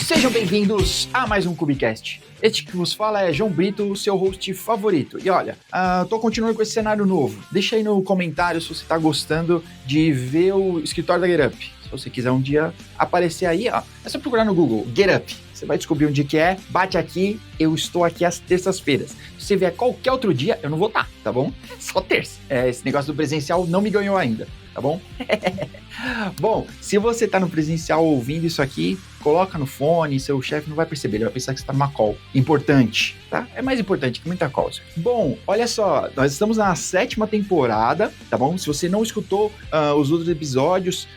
Sejam bem-vindos a mais um Cubicast. Este que vos fala é João Brito, seu host favorito. E olha, tô continuando com esse cenário novo. Deixa aí no comentário se você tá gostando de ver o escritório da GetUp. Se você quiser um dia aparecer aí, ó, é só procurar no Google, GetUp. Você vai descobrir onde que é, bate aqui, eu estou aqui às terças-feiras. Se você vier qualquer outro dia, eu não vou estar, tá bom? Só terça. Esse negócio do presencial não me ganhou ainda, tá bom? Bom, se você tá no presencial ouvindo isso aqui, coloca no fone, seu chefe não vai perceber, ele vai pensar que você tá numa call. Importante, tá? É mais importante que muita call. Bom, olha só, nós estamos na 7ª temporada, tá bom? Se você não escutou os outros episódios,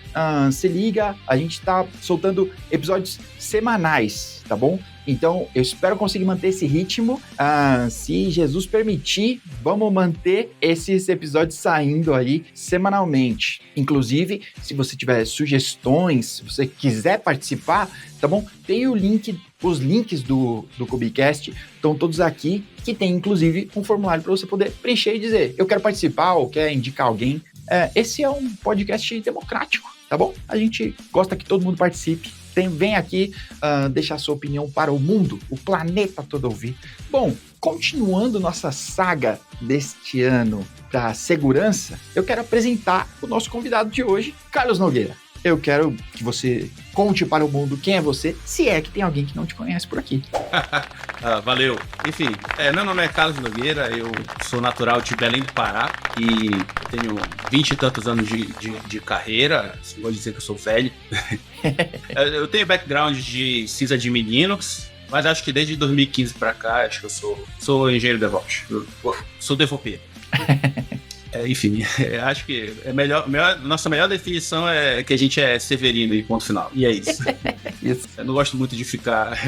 se liga, a gente tá soltando episódios semanais, tá bom? Então, eu espero conseguir manter esse ritmo. Se Jesus permitir, vamos manter esses episódios saindo aí semanalmente. Inclusive, se você tiver sugestões, se você quiser participar, tá bom? Tem o link, os links do Cubicast estão todos aqui, que tem inclusive um formulário para você poder preencher e dizer, eu quero participar ou quer indicar alguém. Esse é um podcast democrático, tá bom? A gente gosta que todo mundo participe. Vem aqui deixar sua opinião para o mundo, o planeta todo ouvir. Bom, continuando nossa saga deste ano da segurança, eu quero apresentar o nosso convidado de hoje, Carlos Nogueira. Eu quero que você conte para o mundo quem é você, se é que tem alguém que não te conhece por aqui. Valeu. Enfim, meu nome é Carlos Nogueira, eu sou natural de Belém do Pará e tenho 20 e tantos anos de carreira, vou dizer que eu sou velho. Eu tenho background de sysadmin Linux, mas acho que desde 2015 para cá, acho que eu sou engenheiro DevOps, sou devopeiro. Enfim, acho que nossa melhor definição é que a gente é severino e ponto final. E é isso. Isso. Eu não gosto muito de ficar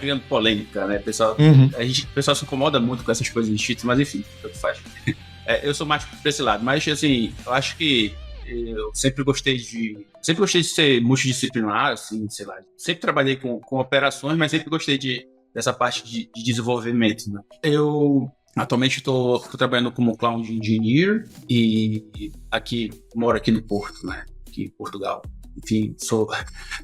criando polêmica, né? O pessoal se incomoda muito com essas coisas de cheats, mas enfim, o que faz. Eu sou mais pra esse lado, mas assim, eu acho que eu sempre gostei de ser multidisciplinar, assim, sei lá. Sempre trabalhei com operações, mas sempre gostei dessa parte de desenvolvimento, né? Atualmente estou trabalhando como Cloud Engineer e moro aqui no Porto, né? Aqui em Portugal. Enfim,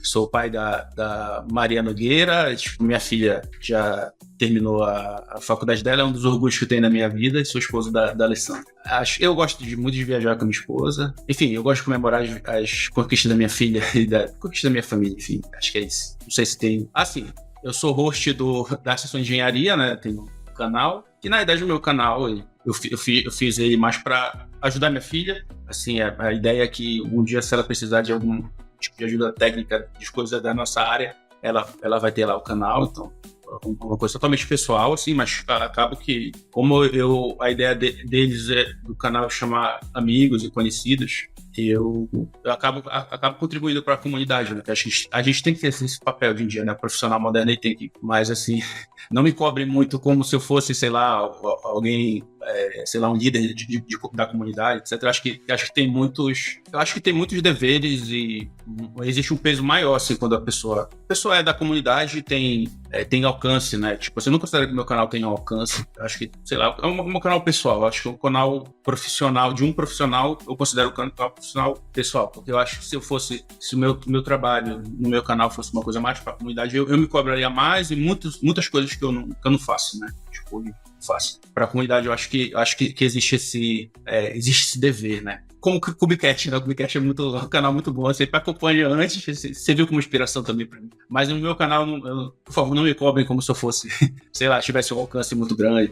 sou pai da Maria Nogueira. Tipo, minha filha já terminou a faculdade dela, é um dos orgulhos que eu tenho na minha vida, e sou esposo da Alessandra. Eu gosto muito de viajar com a minha esposa. Enfim, eu gosto de comemorar as conquistas da minha filha e da conquista da minha família. Enfim, acho que é isso. Não sei se tem... Sim, eu sou host da Sessão de Engenharia, né? Tenho um canal. E na verdade o meu canal, eu fiz ele mais para ajudar minha filha. Assim, a ideia é que um dia, se ela precisar de algum tipo de ajuda técnica, de coisas da nossa área, ela vai ter lá o canal. Então, uma coisa totalmente pessoal, assim, mas acaba que, como a ideia deles do canal é chamar amigos e conhecidos, eu acabo contribuindo para a comunidade, né? A gente tem que ter esse papel de um dia, né? O profissional moderno ele tem que, mas assim, não me cobre muito como se eu fosse, sei lá, alguém, sei lá, um líder da comunidade, etc. Acho que tem muitos deveres e existe um peso maior, assim, quando a pessoa é da comunidade e tem alcance, né? Tipo, você não considera que o meu canal tem alcance. Eu acho que, sei lá, é um canal pessoal. Eu acho que é um canal profissional, de um profissional, eu considero o canal profissional pessoal. Porque eu acho que se o meu trabalho no meu canal fosse uma coisa mais para a comunidade, eu me cobraria mais e muitas coisas que eu não faço, né? Tipo, faço. Para a comunidade, eu acho que existe esse dever, né? Como o Cubicast, né? O Cubicast é um canal muito bom. Eu sempre acompanho antes, você viu como inspiração também para mim. Mas no meu canal, por favor, não me cobrem como se eu fosse, sei lá, tivesse um alcance muito grande.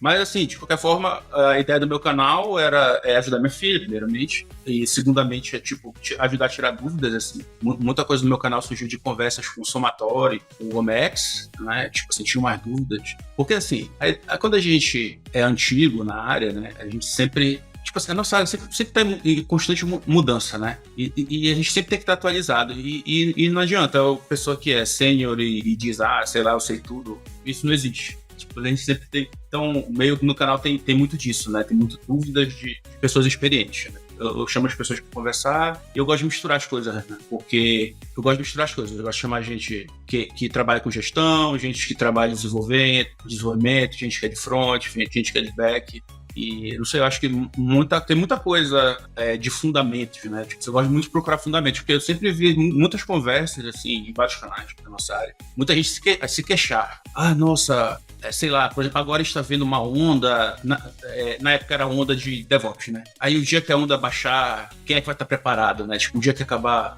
Mas assim, de qualquer forma, a ideia do meu canal é ajudar minha filha, primeiramente. E segundamente, ajudar a tirar dúvidas, assim. Muita coisa do meu canal surgiu de conversas com o Somatori, com o Omex, né? Tipo, assim, tinha mais dúvidas. Porque assim, quando a gente é antigo na área, né? A gente sempre... Tipo assim, a nossa área sempre está em constante mudança, né? E a gente sempre tem que estar atualizado. E não adianta a pessoa que é sênior e diz, sei lá, eu sei tudo. Isso não existe. Tipo, a gente sempre tem... Então, meio que no canal tem muito disso, né? Tem muitas dúvidas de pessoas experientes, né? Eu chamo as pessoas para conversar e eu gosto de misturar as coisas, né? Porque eu gosto de misturar as coisas. Eu gosto de chamar gente que trabalha com gestão, gente que trabalha em desenvolvimento, gente que é de front, gente que é de back. E, não sei, eu acho que tem muita coisa de fundamentos, né? Tipo, eu gosto muito de procurar fundamentos, porque eu sempre vi muitas conversas, assim, em vários canais da nossa área. Muita gente se queixar. Ah, nossa, sei lá, por exemplo, agora está vendo uma onda, na época era a onda de DevOps, né? Aí o dia que a onda baixar, quem é que vai estar preparado, né? Tipo, o dia que acabar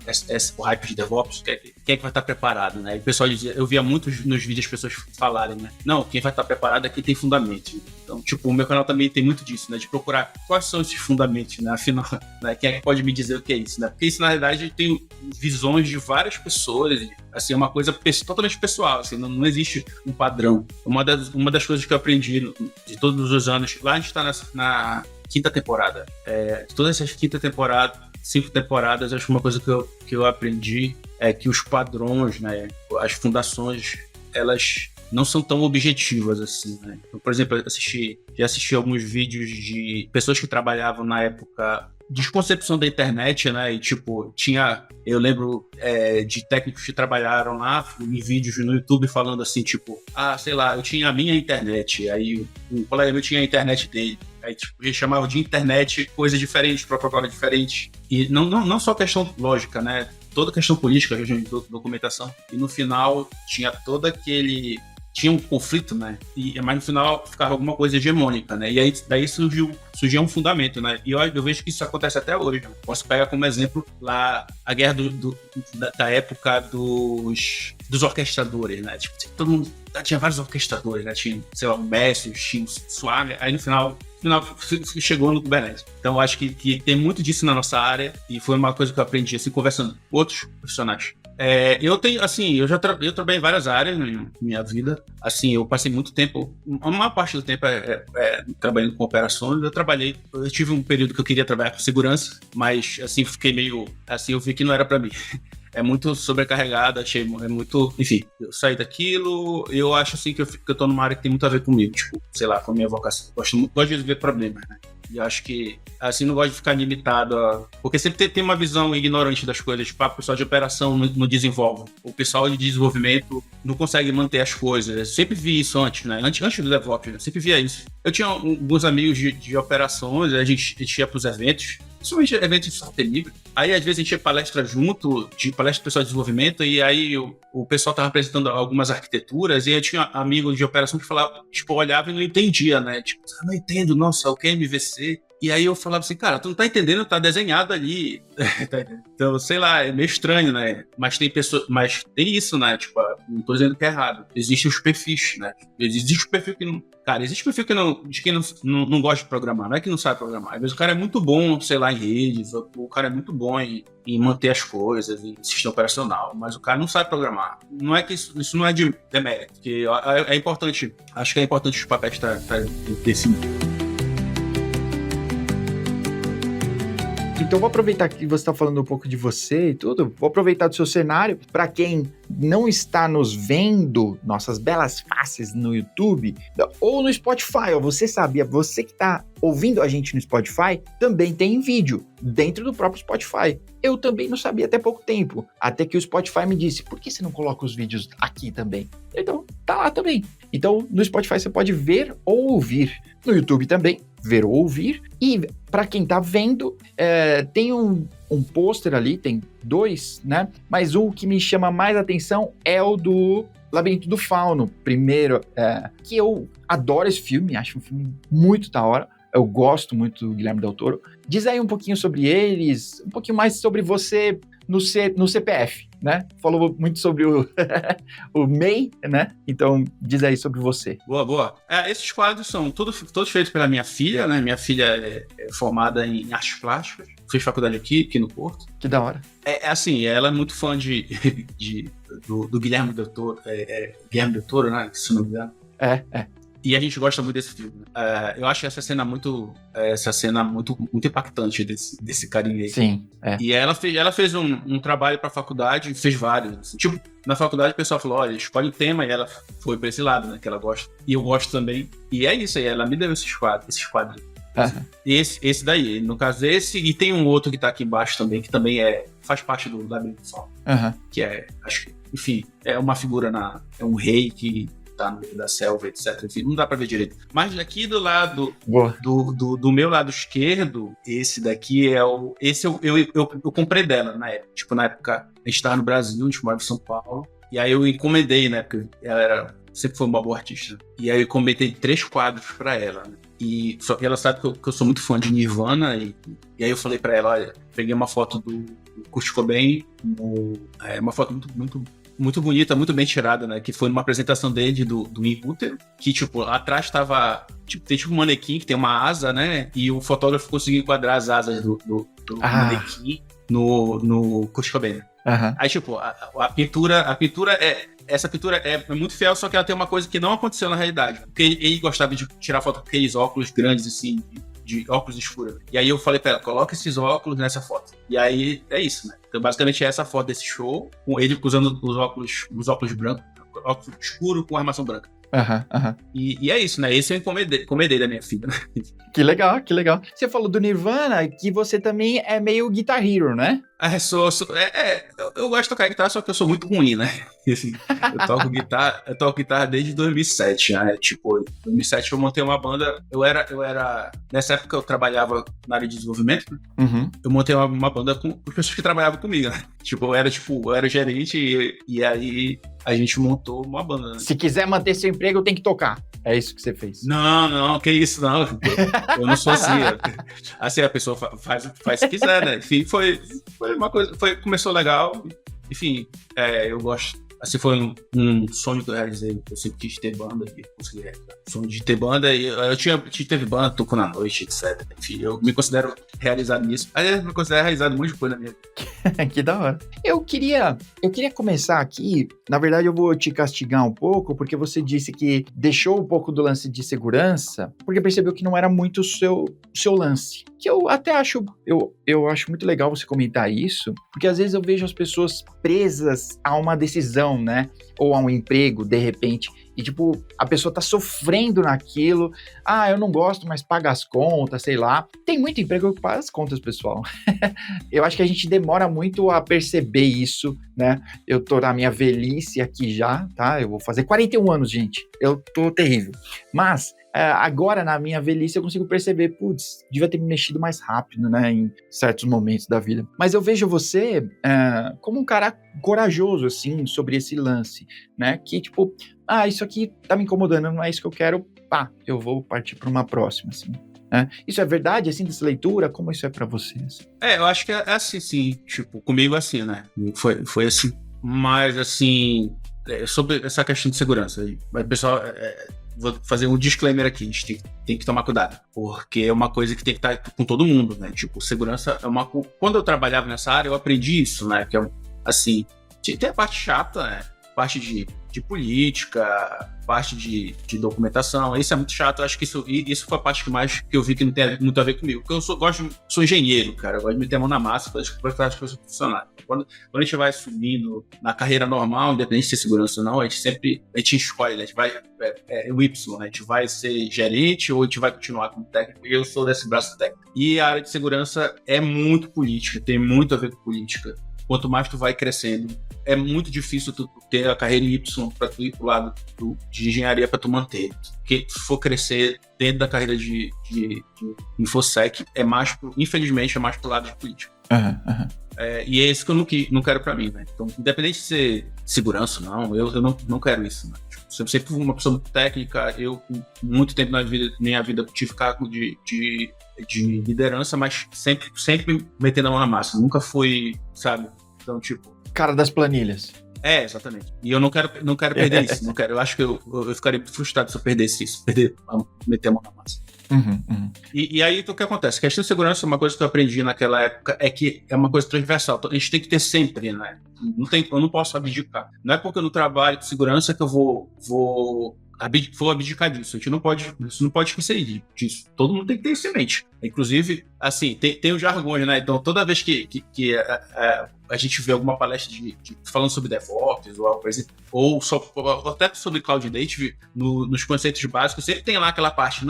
o hype de DevOps, quem é que vai estar preparado, né? E o pessoal dizia, eu via muito nos vídeos as pessoas falarem, né? Não, quem vai estar preparado é quem tem fundamentos. Então, tipo, o meu canal também tem muito disso, né? De procurar quais são esses fundamentos, né? Afinal, né? Quem é que pode me dizer o que é isso, né? Porque isso, na verdade, tem visões de várias pessoas, assim, é uma coisa totalmente pessoal, assim, não existe um padrão. Uma das coisas que eu aprendi de todos os anos, lá a gente tá na quinta temporada, de todas essas 5 temporadas, acho que uma coisa que eu aprendi é que os padrões, né, as fundações, elas não são tão objetivas assim, né? Então, por exemplo, já assisti alguns vídeos de pessoas que trabalhavam na época de concepção da internet, né? E tipo, eu lembro de técnicos que trabalharam lá em vídeos no YouTube falando assim, tipo, sei lá, eu tinha a minha internet, aí um colega meu tinha a internet dele. Aí, tipo, eles chamavam de internet coisa diferente, protocolo diferente. E não só questão lógica, né? Toda questão política, questão de documentação. E no final tinha tinha um conflito, né? Mas no final ficava alguma coisa hegemônica, né? E aí daí surgiu um fundamento, né? E eu vejo que isso acontece até hoje. Né? Posso pegar como exemplo lá a guerra da época dos orquestradores, né? Tipo, todo mundo tinha vários orquestradores, né? Tinha, sei lá, o Messi, tinha o Suave, aí no final chegou no Kubernetes. Então eu acho que tem muito disso na nossa área e foi uma coisa que eu aprendi assim, conversando com outros profissionais. Eu tenho, assim, eu trabalhei em várias áreas na minha vida. Assim, eu passei muito tempo, a maior parte do tempo trabalhando com operações. Eu tive um período que eu queria trabalhar com segurança, mas assim, fiquei meio, assim, eu vi que não era pra mim. É muito sobrecarregado, achei muito, enfim, eu saí daquilo, eu acho assim que eu tô numa área que tem muito a ver comigo, tipo, sei lá, com a minha vocação. Gosto de resolver problemas, né? E acho que, assim, não gosto de ficar limitado porque sempre tem uma visão ignorante das coisas. Tipo, o pessoal de operação não desenvolve. O pessoal de desenvolvimento não consegue manter as coisas. Eu sempre vi isso antes, né? Antes do DevOps, eu sempre via isso. Eu tinha alguns amigos de operações, a gente ia pros eventos, principalmente eventos de software livre. Aí, às vezes, a gente ia palestra junto, de palestra do pessoal de desenvolvimento, e aí o pessoal estava apresentando algumas arquiteturas, e eu tinha amigos de operação que falavam, tipo, olhava e não entendia, né? Tipo, não entendo, nossa, o que é MVC? E aí eu falava assim, cara, tu não tá entendendo, tá desenhado ali. Então, sei lá, é meio estranho, né? Mas tem isso, né? Tipo, não tô dizendo que é errado. Existem os perfis, né? Existe o perfil que não... Cara, existe o perfil de quem não gosta de programar, não é que não sabe programar. Às vezes o cara é muito bom, sei lá, em redes, o cara é muito bom em manter as coisas, em sistema operacional, mas o cara não sabe programar. Não é que isso não é de demérito, porque é importante, acho que é importante os papéis estar definidos. Então vou aproveitar que você está falando um pouco de você e tudo, vou aproveitar do seu cenário. Para quem não está nos vendo, nossas belas faces no YouTube ou no Spotify, ó, você sabia, você que está ouvindo a gente no Spotify, também tem vídeo dentro do próprio Spotify. Eu também não sabia até pouco tempo, até que o Spotify me disse, por que você não coloca os vídeos aqui também? Então, tá lá também. Então, no Spotify você pode ver ou ouvir. No YouTube também, ver ou ouvir. E para quem tá vendo, tem um pôster ali, tem 2, né? Mas o que me chama mais atenção é o do Labirinto do Fauno, primeiro, que eu adoro esse filme, acho um filme muito da hora. Eu gosto muito do Guilherme Del Toro. Diz aí um pouquinho sobre eles, um pouquinho mais sobre você no CPF, né? Falou muito sobre o MEI, né? Então, diz aí sobre você. Boa. Esses quadros são todos feitos pela minha filha, né? Minha filha é formada em artes plásticas, fez faculdade aqui no Porto. Que da hora. Assim, ela é muito fã do Guilherme Del Toro, Guilherme Del Toro, né? Se não me engano. E a gente gosta muito desse filme. Eu acho essa cena muito impactante desse carinha aí. Sim. E ela fez um trabalho pra faculdade, fez vários. Assim. Tipo, na faculdade o pessoal falou, olha, escolhe o tema, e ela foi pra esse lado, né, que ela gosta. E eu gosto também. E é isso aí, ela me deu esses quadros. Esse daí, no caso esse, e tem um outro que tá aqui embaixo também, que também faz parte do Labirinto do Fauno. Que acho que, enfim, é uma figura é um rei que tá no meio da selva, etc. Enfim, não dá pra ver direito. Mas aqui do lado Boa. do meu lado esquerdo, esse daqui é o... Esse eu comprei dela na época. Tipo, na época a gente tava no Brasil, a gente morava em São Paulo. E aí eu encomendei, né? Porque ela sempre foi uma boa artista. E aí eu encomendei 3 quadros pra ela, né? E só que ela sabe que eu sou muito fã de Nirvana. E aí eu falei pra ela, olha, peguei uma foto do Kurt Cobain, uma foto muito bonita, muito bem tirada, né? Que foi numa apresentação dele do In Utero, que, tipo, atrás tava... Tipo, tem tipo um manequim que tem uma asa, né? E o fotógrafo conseguiu enquadrar as asas do manequim no Kurt Cobain. Uhum. Aí, tipo, a pintura essa pintura é muito fiel, só que ela tem uma coisa que não aconteceu na realidade. Porque ele gostava de tirar foto com aqueles óculos grandes, assim, de óculos escuros. E aí eu falei pra ela, coloca esses óculos nessa foto. E aí é isso, né? Então, basicamente, é essa foto desse show, com ele usando os óculos brancos, óculos escuro com armação branca. E é isso, né? Esse eu encomendei da minha filha. Que legal, que legal. Você falou do Nirvana, que você também é meio Guitar Hero, né? Eu gosto de tocar guitarra, só que eu sou muito ruim, né? Assim, eu toco guitarra desde 2007, né? Tipo, em 2007 eu montei uma banda, nessa época eu trabalhava na área de desenvolvimento, né? Uhum. Eu montei uma banda com pessoas que trabalhavam comigo, né? Tipo, eu era gerente e aí a gente montou uma banda, né? Se quiser manter seu emprego, tem que tocar. É isso que você fez. Não, que isso, não. Eu não sou assim. Assim, a pessoa faz se quiser, né? Enfim, foi uma coisa, começou legal. Enfim, eu gosto. Assim, foi um sonho que eu realizei. Eu sempre quis ter banda e consegui realizar. Sonho de ter banda. E teve banda, tocou na noite, etc. Enfim, eu me considero realizado nisso. Aí eu me considero realizado um monte de coisa na minha vida. Que da hora. Eu queria começar aqui. Na verdade, eu vou te castigar um pouco, porque você disse que deixou um pouco do lance de segurança, porque percebeu que não era muito o seu lance. Que eu até acho, eu acho muito legal você comentar isso, porque às vezes eu vejo as pessoas presas a uma decisão, né? Ou a um emprego, de repente, e tipo, a pessoa tá sofrendo naquilo, eu não gosto, mas paga as contas, sei lá. Tem muito emprego que paga as contas, pessoal. Eu acho que a gente demora muito a perceber isso, né? Eu tô na minha velhice aqui já, tá? Eu vou fazer 41 anos, gente. Eu tô terrível. Mas agora, na minha velhice, eu consigo perceber, putz, devia ter me mexido mais rápido, né, em certos momentos da vida. Mas eu vejo você como um cara corajoso, assim, sobre esse lance, né, que, tipo, isso aqui tá me incomodando, não é isso que eu quero, eu vou partir para uma próxima, assim. Isso é verdade, assim, dessa leitura? Como isso é pra você? Assim? Eu acho que é assim, sim, tipo, comigo é assim, né, foi assim, mas, assim, sobre essa questão de segurança, pessoal... Vou fazer um disclaimer aqui, a gente tem que tomar cuidado, porque é uma coisa que tem que estar com todo mundo, né? Tipo, segurança é uma... Quando eu trabalhava nessa área, eu aprendi isso, né? Que é, assim, tem a parte chata, né? Parte de política, parte de documentação, isso é muito chato, eu acho que isso foi a parte que eu vi que não tem muito a ver comigo, porque eu sou engenheiro, cara, eu gosto de meter a mão na massa para as coisas funcionarem. Quando a gente vai subindo na carreira normal, independente de ser segurança ou não, a gente escolhe, né? A gente vai, o Y, né? A gente vai ser gerente ou a gente vai continuar como técnico, e eu sou desse braço técnico. E a área de segurança é muito política, tem muito a ver com política. Quanto mais tu vai crescendo, é muito difícil tu ter a carreira em Y para tu ir pro lado de engenharia para tu manter. Porque se for crescer dentro da carreira de InfoSec, infelizmente, é mais pro lado de política. E é isso que eu não quero para mim, né? Então, independente de ser segurança ou não, eu não quero isso, né? Eu sempre fui uma pessoa muito técnica, eu, muito tempo na minha vida, tive cargo de liderança, mas sempre metendo a mão na massa. Nunca fui, sabe? Então, tipo... Cara das planilhas. Exatamente. E eu não quero perder isso. Não quero. Eu acho que eu ficaria muito frustrado se eu perdesse isso. Meter a mão na massa. E aí, o que acontece? A questão de segurança, uma coisa que eu aprendi naquela época é que é uma coisa transversal. A gente tem que ter sempre, né? Eu não posso abdicar. Não é porque eu não trabalho com segurança que eu vou abdicar disso. Isso não pode esquecer disso. Todo mundo tem que ter isso em mente. Inclusive, assim, tem os jargões, né? Então, toda vez que a gente vê alguma palestra falando sobre DevOps ou algo assim, ou até sobre Cloud Native, nos conceitos básicos, sempre tem lá aquela parte,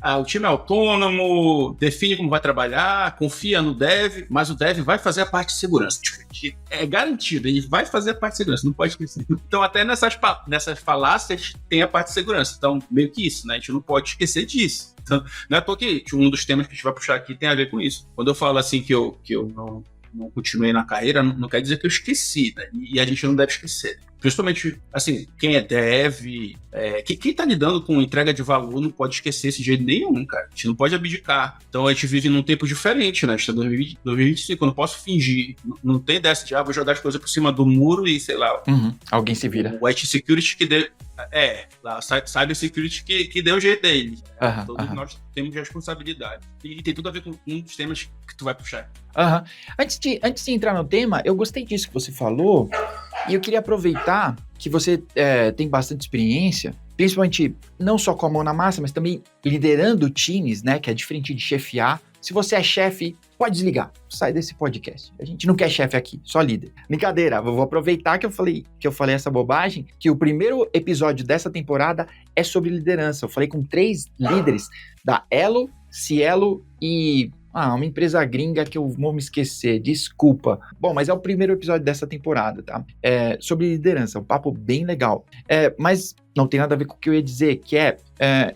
o time é autônomo, define como vai trabalhar, confia no dev, mas o dev vai fazer a parte de segurança. Tipo, é garantido, ele vai fazer a parte de segurança, não pode esquecer. Então, até nessas falácias tem a parte de segurança. Então, meio que isso, né? A gente não pode esquecer disso. Então, não é à toa que um dos temas que a gente vai puxar aqui tem a ver com isso. Quando eu falo assim que eu não continuei na carreira, não quer dizer que eu esqueci, né? E a gente não deve esquecer. Principalmente, assim, quem é dev, quem tá lidando com entrega de valor não pode esquecer esse jeito nenhum, cara. A gente não pode abdicar. Então a gente vive num tempo diferente, né? A gente tá em 2025, eu não posso fingir. Não tem dessa de, vou jogar as coisas por cima do muro e, sei lá. Alguém se vira. O IT Security que deu... Cyber Security que deu o jeito dele. Todos nós temos responsabilidade. E tem tudo a ver com um dos temas que tu vai puxar. Antes de entrar no tema, eu gostei disso que você falou, e eu queria aproveitar que você tem bastante experiência, principalmente não só com a mão na massa, mas também liderando times, né, que é diferente de chefiar. Se você é chefe, pode desligar, sai desse podcast. A gente não quer chefe aqui, só líder. Brincadeira, vou aproveitar que eu falei essa bobagem, que o primeiro episódio dessa temporada é sobre liderança. Eu falei com 3 líderes da Elo, Cielo e... uma empresa gringa que eu vou me esquecer, desculpa. Bom, mas é o primeiro episódio dessa temporada, tá? Sobre liderança, um papo bem legal. Mas não tem nada a ver com o que eu ia dizer, que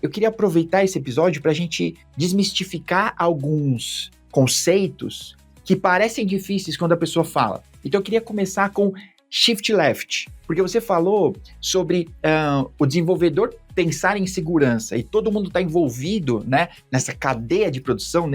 eu queria aproveitar esse episódio para a gente desmistificar alguns conceitos que parecem difíceis quando a pessoa fala. Então eu queria começar com Shift Left, porque você falou sobre o desenvolvedor pensar em segurança e todo mundo está envolvido, né, nessa cadeia de produção,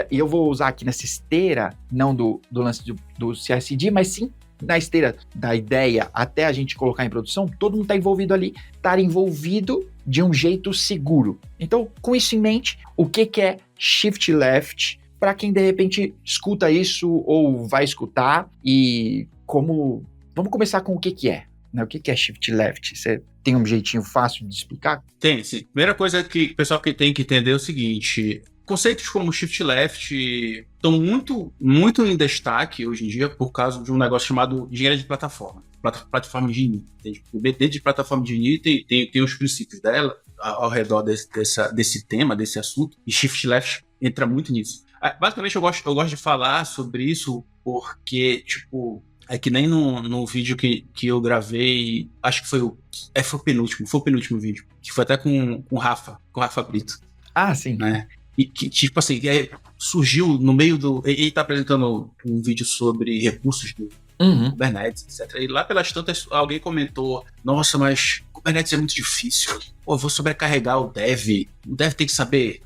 e eu vou usar aqui nessa esteira, não do lance do CI/CD, mas sim na esteira da ideia até a gente colocar em produção, todo mundo está envolvido ali, estar envolvido de um jeito seguro. Então, com isso em mente, o que é Shift Left, para quem de repente escuta isso ou vai escutar, e como... Vamos começar com o que é, né? O que é Shift Left? Você tem um jeitinho fácil de explicar? Tem, sim. Primeira coisa que o pessoal tem que entender é o seguinte: conceitos como Shift Left estão muito, muito em destaque hoje em dia por causa de um negócio chamado engenharia de plataforma. Plataforma de NI. Dentro de plataforma de NI tem os princípios dela ao redor desse tema, desse assunto, e Shift Left entra muito nisso. Basicamente, eu gosto de falar sobre isso porque, tipo... É que nem no vídeo que eu gravei, acho que foi o penúltimo vídeo, que foi até com o Rafa Brito. Sim. Né? E que, tipo assim, surgiu no meio do... Ele tá apresentando um vídeo sobre recursos do Kubernetes, etc. E lá pelas tantas, alguém comentou, nossa, mas Kubernetes é muito difícil. Pô, eu vou sobrecarregar o dev. O dev tem que saber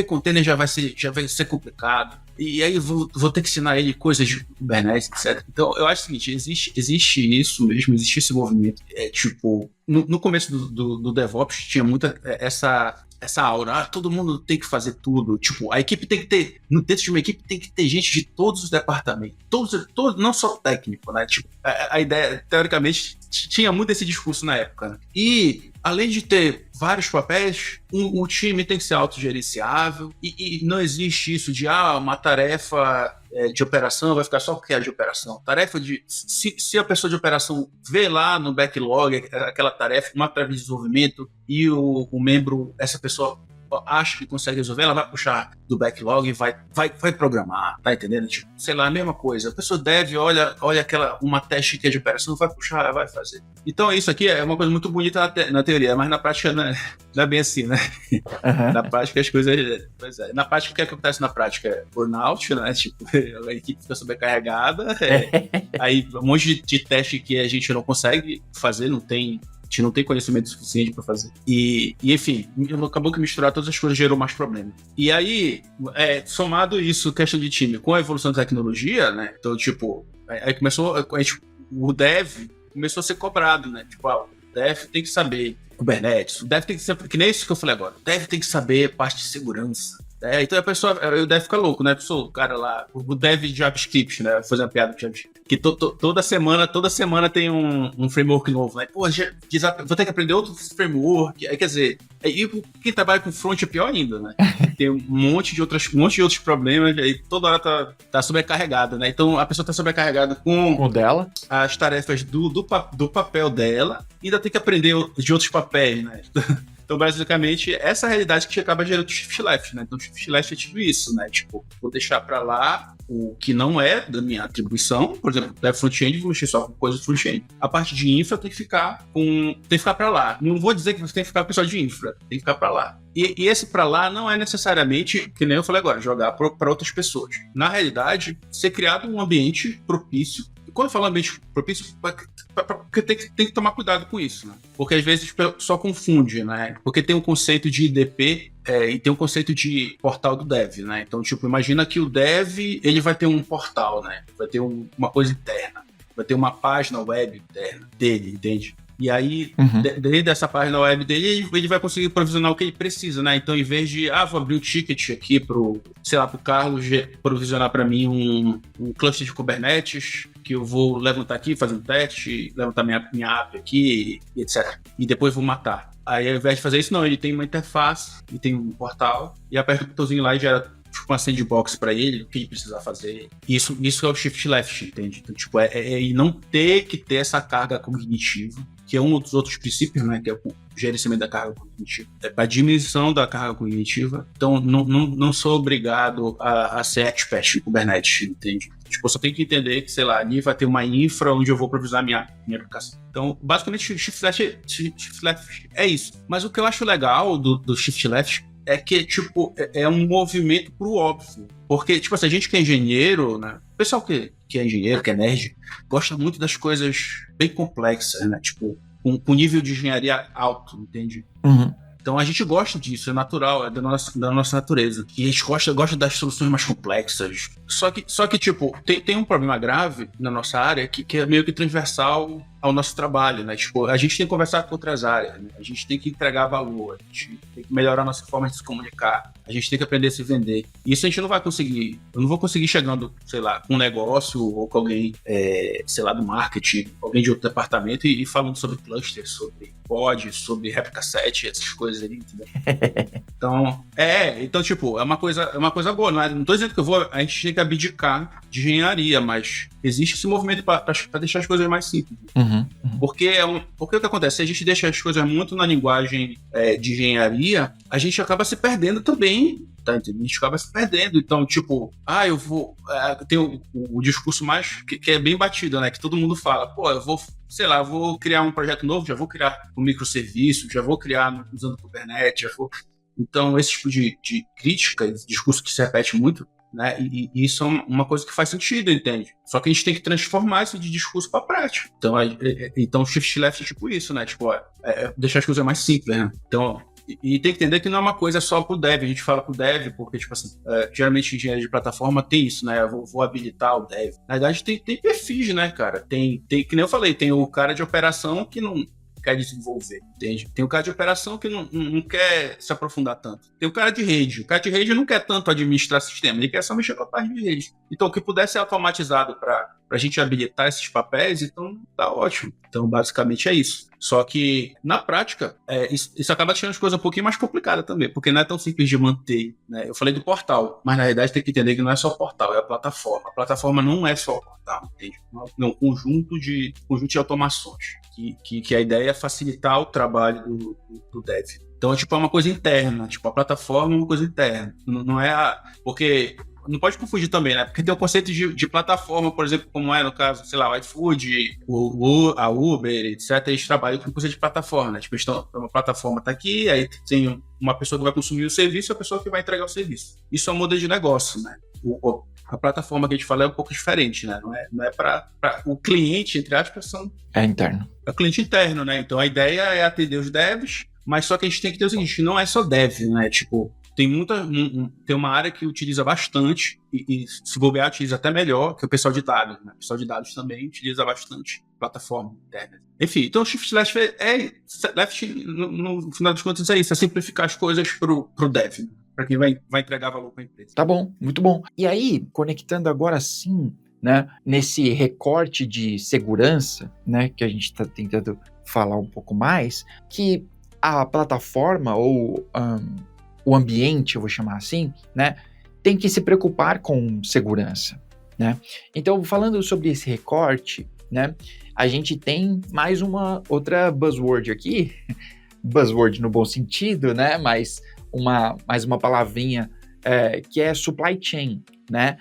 container já vai ser complicado. E aí vou ter que ensinar ele coisas de Kubernetes, etc. Então, eu acho o seguinte, existe isso mesmo, existe esse movimento. Tipo, no começo do DevOps tinha muita essa aura, todo mundo tem que fazer tudo. Tipo, a equipe tem que ter, dentro de uma equipe tem que ter gente de todos os departamentos. Todos, não só técnico, né? Tipo, a ideia, teoricamente, tinha muito esse discurso na época. Né? E, além de ter vários papéis, o time tem que ser autogerenciável e não existe isso de uma tarefa de operação vai ficar só porque é de operação. Tarefa de... Se a pessoa de operação vê lá no backlog aquela tarefa, uma tarefa de desenvolvimento e o membro, essa pessoa acha que consegue resolver, ela vai puxar do backlog e vai programar, tá entendendo? Tipo, sei lá, a mesma coisa. A pessoa olha uma teste que é de operação, vai puxar, vai fazer. Então isso aqui é uma coisa muito bonita na teoria, mas na prática não é bem assim, né? Na prática as coisas... Pois é. Na prática o que acontece na prática é burnout, né? Tipo, a equipe fica sobrecarregada, aí um monte de teste que a gente não consegue fazer, a gente não tem conhecimento suficiente para fazer. E enfim, acabou que misturar todas as coisas gerou mais problemas. E aí, somado isso, questão de time, com a evolução da tecnologia, né? Então, tipo, aí começou, o dev começou a ser cobrado, né? Tipo, o dev tem que saber Kubernetes, o dev tem que saber, que nem isso que eu falei agora, o dev tem que saber parte de segurança. Então a pessoa, o dev fica louco, né? O cara lá, o dev de JavaScript, né? Vou fazer uma piada com JavaScript. Que toda semana tem um framework novo, né? Pô, vou ter que aprender outro framework. Quer dizer, e quem trabalha com front é pior ainda, né? Tem um monte de outros problemas, e toda hora tá sobrecarregada, né? Então a pessoa tá sobrecarregada com dela, as tarefas do papel dela, e ainda tem que aprender de outros papéis, né? Então, basicamente, essa é a realidade que acaba gerando o shift left, né? Então, o shift left é tipo isso, né? Tipo, vou deixar para lá o que não é da minha atribuição, por exemplo, dev front-end, vou mexer só com coisas front-end. A parte de infra tem que ficar para lá. Não vou dizer que você tem que ficar com o pessoal de infra, tem que ficar para lá. E esse para lá não é necessariamente, que nem eu falei agora, jogar para outras pessoas. Na realidade, ser criado um ambiente propício. Quando eu falo ambiente propício, porque tem que tomar cuidado com isso, né? Porque às vezes só confunde, né? Porque tem um conceito de IDP e tem um conceito de portal do dev, né? Então, tipo, imagina que o dev, ele vai ter um portal, né? Vai ter uma coisa interna, vai ter uma página web interna dele, entende? E aí, dentro dessa página web dele, ele vai conseguir provisionar o que ele precisa, né? Então, em vez de, vou abrir um ticket aqui pro Carlos provisionar para mim um cluster de Kubernetes, que eu vou levantar aqui, fazer um teste, levantar minha app aqui, e etc. E depois vou matar. Aí, ao invés de fazer isso, não, ele tem uma interface, e tem um portal, e aperta o botãozinho lá e gera tipo uma sandbox para ele, o que ele precisa fazer. Isso é o shift left, entende? Então, tipo, e não ter que ter essa carga cognitiva, que é um dos outros princípios, né, que é o gerenciamento da carga cognitiva, a diminuição da carga cognitiva. Então, não sou obrigado a ser expert em Kubernetes, entende? Tipo, eu só tenho que entender que, sei lá, ali vai ter uma infra onde eu vou provisionar minha aplicação. Então, basicamente, shift left é isso. Mas o que eu acho legal do shift left é que, tipo, é um movimento pro óbvio. Porque, tipo assim, a gente que é engenheiro, né? O pessoal que é engenheiro, que é nerd, gosta muito das coisas bem complexas, né? Tipo, com nível de engenharia alto, entende? Então a gente gosta disso, é natural, é da nossa natureza. E a gente gosta das soluções mais complexas. Só que tipo, tem um problema grave na nossa área que é meio que transversal ao nosso trabalho, né? Tipo, a gente tem que conversar com outras áreas, né? A gente tem que entregar valor, a gente tem que melhorar a nossa forma de se comunicar, a gente tem que aprender a se vender. E isso a gente não vai conseguir. Eu não vou conseguir chegando, sei lá, com um negócio ou com alguém, sei lá, do marketing, alguém de outro departamento e falando sobre cluster, sobre pod, sobre réplica set, essas coisas ali, entendeu? Então, tipo, é uma coisa boa, não tô dizendo que a gente tem que abdicar de engenharia, mas existe esse movimento para deixar as coisas mais simples. Porque o que acontece? Se a gente deixa as coisas muito na linguagem de engenharia, a gente acaba se perdendo também, tá entendendo? A gente acaba se perdendo. Então, tipo, eu vou... tem o discurso mais que é bem batido, né? Que todo mundo fala, pô, eu vou criar um projeto novo, já vou criar um microserviço, já vou criar usando Kubernetes, Então, esse tipo de crítica, esse discurso que se repete muito, né? E isso é uma coisa que faz sentido, entende? Só que a gente tem que transformar isso de discurso para prática. Então, o shift left é tipo isso, né? Tipo, deixar as coisas mais simples, né? Então, e tem que entender que não é uma coisa só pro dev. A gente fala pro dev porque, tipo assim, geralmente engenharia de plataforma tem isso, né? Eu vou habilitar o dev. Na verdade, tem perfis, né, cara? Tem, que nem eu falei, tem o cara de operação que não quer desenvolver, entende? Tem o cara de operação que não quer se aprofundar tanto. Tem o cara de rede. O cara de rede não quer tanto administrar sistema, ele quer só mexer com a parte de rede. Então, o que puder ser automatizado para a gente habilitar esses papéis, então tá ótimo. Então, basicamente é isso. Só que, na prática, isso acaba deixando as coisas um pouquinho mais complicadas também, porque não é tão simples de manter, né? Eu falei do portal, mas na realidade tem que entender que não é só o portal, é a plataforma. A plataforma não é só o portal, entende? É um conjunto de automações, que a ideia é facilitar o trabalho do dev. Então, tipo, é uma coisa interna. Tipo, a plataforma é uma coisa interna. Não é porque... Não pode confundir também, né? Porque tem o conceito de plataforma, por exemplo, como no caso, sei lá, o iFood, a Uber, etc. Eles trabalham com o conceito de plataforma, né? Tipo, uma plataforma tá aqui, aí tem uma pessoa que vai consumir o serviço e a pessoa que vai entregar o serviço. Isso é um modelo de negócio, né? A plataforma que a gente fala é um pouco diferente, né? Não é para o cliente, entre aspas, é interno. É o cliente interno, né? Então a ideia é atender os devs, mas só que a gente tem que ter o seguinte, não é só dev, né? Tipo, tem uma área que utiliza bastante e se bobear utiliza até melhor, que é o pessoal de dados, né? O pessoal de dados também utiliza bastante plataforma interna. Enfim, então o shift left no final das contas é isso, é simplificar as coisas pro dev, né? Para quem vai entregar valor para a empresa. Tá bom, muito bom. E aí, conectando agora sim, né, nesse recorte de segurança, né, que a gente está tentando falar um pouco mais, que a plataforma ou o ambiente, eu vou chamar assim, né, tem que se preocupar com segurança, né? Então, falando sobre esse recorte, né, a gente tem mais uma outra buzzword aqui, buzzword no bom sentido, né? Mas mais uma palavrinha que é supply chain, né?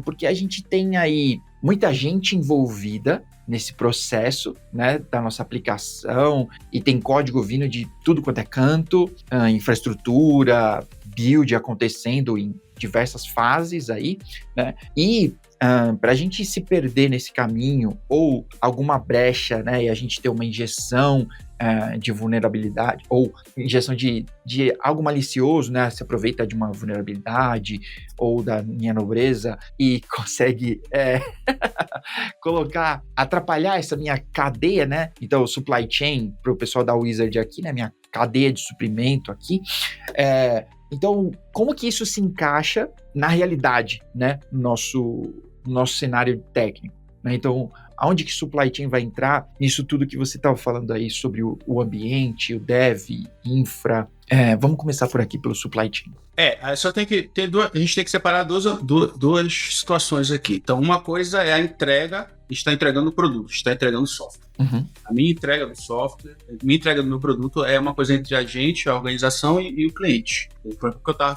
Porque a gente tem aí muita gente envolvida nesse processo, né, da nossa aplicação, e tem código vindo de tudo quanto é canto, infraestrutura, build acontecendo em diversas fases aí, né, e para a gente se perder nesse caminho, ou alguma brecha, né, e a gente ter uma injeção de vulnerabilidade, ou injeção de algo malicioso, né, se aproveita de uma vulnerabilidade ou da minha nobreza e consegue atrapalhar essa minha cadeia, né, então supply chain, para o pessoal da Wizard aqui, né, minha cadeia de suprimento aqui, então como que isso se encaixa na realidade, né, no nosso cenário técnico, né? Então, aonde que supply chain vai entrar nisso tudo que você estava falando aí sobre o ambiente, o dev, infra? Vamos começar por aqui, pelo supply chain. Só tem que ter a gente tem que separar duas situações aqui. Então, uma coisa é a entrega, está entregando o produto, está entregando o software. Uhum. A minha entrega do software, minha entrega do meu produto é uma coisa entre a gente, a organização e o cliente. O que eu estava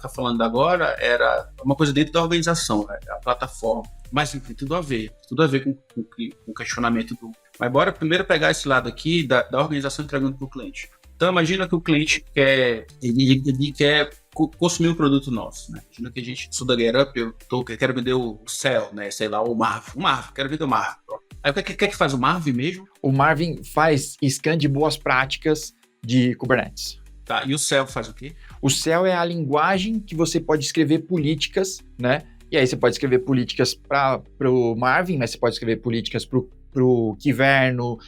falando agora era uma coisa dentro da organização, a plataforma. Mas tem tudo a ver com o questionamento do... Mas bora primeiro pegar esse lado aqui da organização entregando para o cliente. Então imagina que o cliente quer consumir um produto nosso, né? Imagina que a gente sou da GetUp, eu quero vender o Cell, né? Sei lá, o Marvin, quero vender o Marvin. Aí o que faz o Marvin mesmo? O Marvin faz scan de boas práticas de Kubernetes. Tá, e o Cell faz o quê? O Cell é a linguagem que você pode escrever políticas, né? E aí você pode escrever políticas para o Marvin, mas você pode escrever políticas para o Kyverno.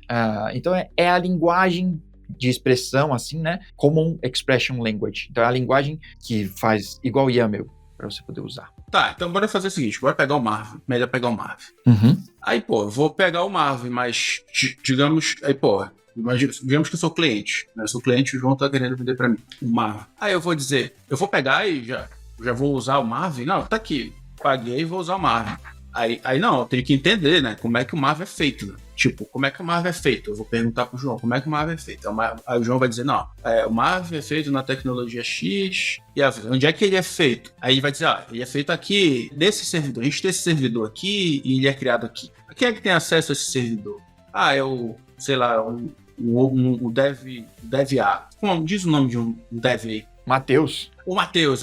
Então é a linguagem de expressão, assim, né? Common Expression Language. Então é a linguagem que faz igual YAML para você poder usar. Tá, então bora fazer o seguinte, bora pegar o Marvin. Melhor pegar o Marvin. Uhum. Aí, eu vou pegar o Marvin, mas digamos que eu sou cliente, né? Eu sou cliente e o João tá querendo vender para mim o Marvin. Aí eu vou dizer, eu vou pegar e já vou usar o Marvin? Não, tá aqui, paguei e vou usar o Marvin. Aí não, eu tenho que entender, né, como é que o Marvin é feito, né? Tipo, como é que o Marvin é feito? Eu vou perguntar pro João, como é que o Marvin é feito? Aí o João vai dizer, não, o Marvin é feito na tecnologia X, e onde é que ele é feito? Aí ele vai dizer, ele é feito aqui, nesse servidor, a gente tem esse servidor aqui, e ele é criado aqui. Quem é que tem acesso a esse servidor? É o, sei lá, o Dev A. Como diz o nome de um Dev aí? Matheus. O Matheus,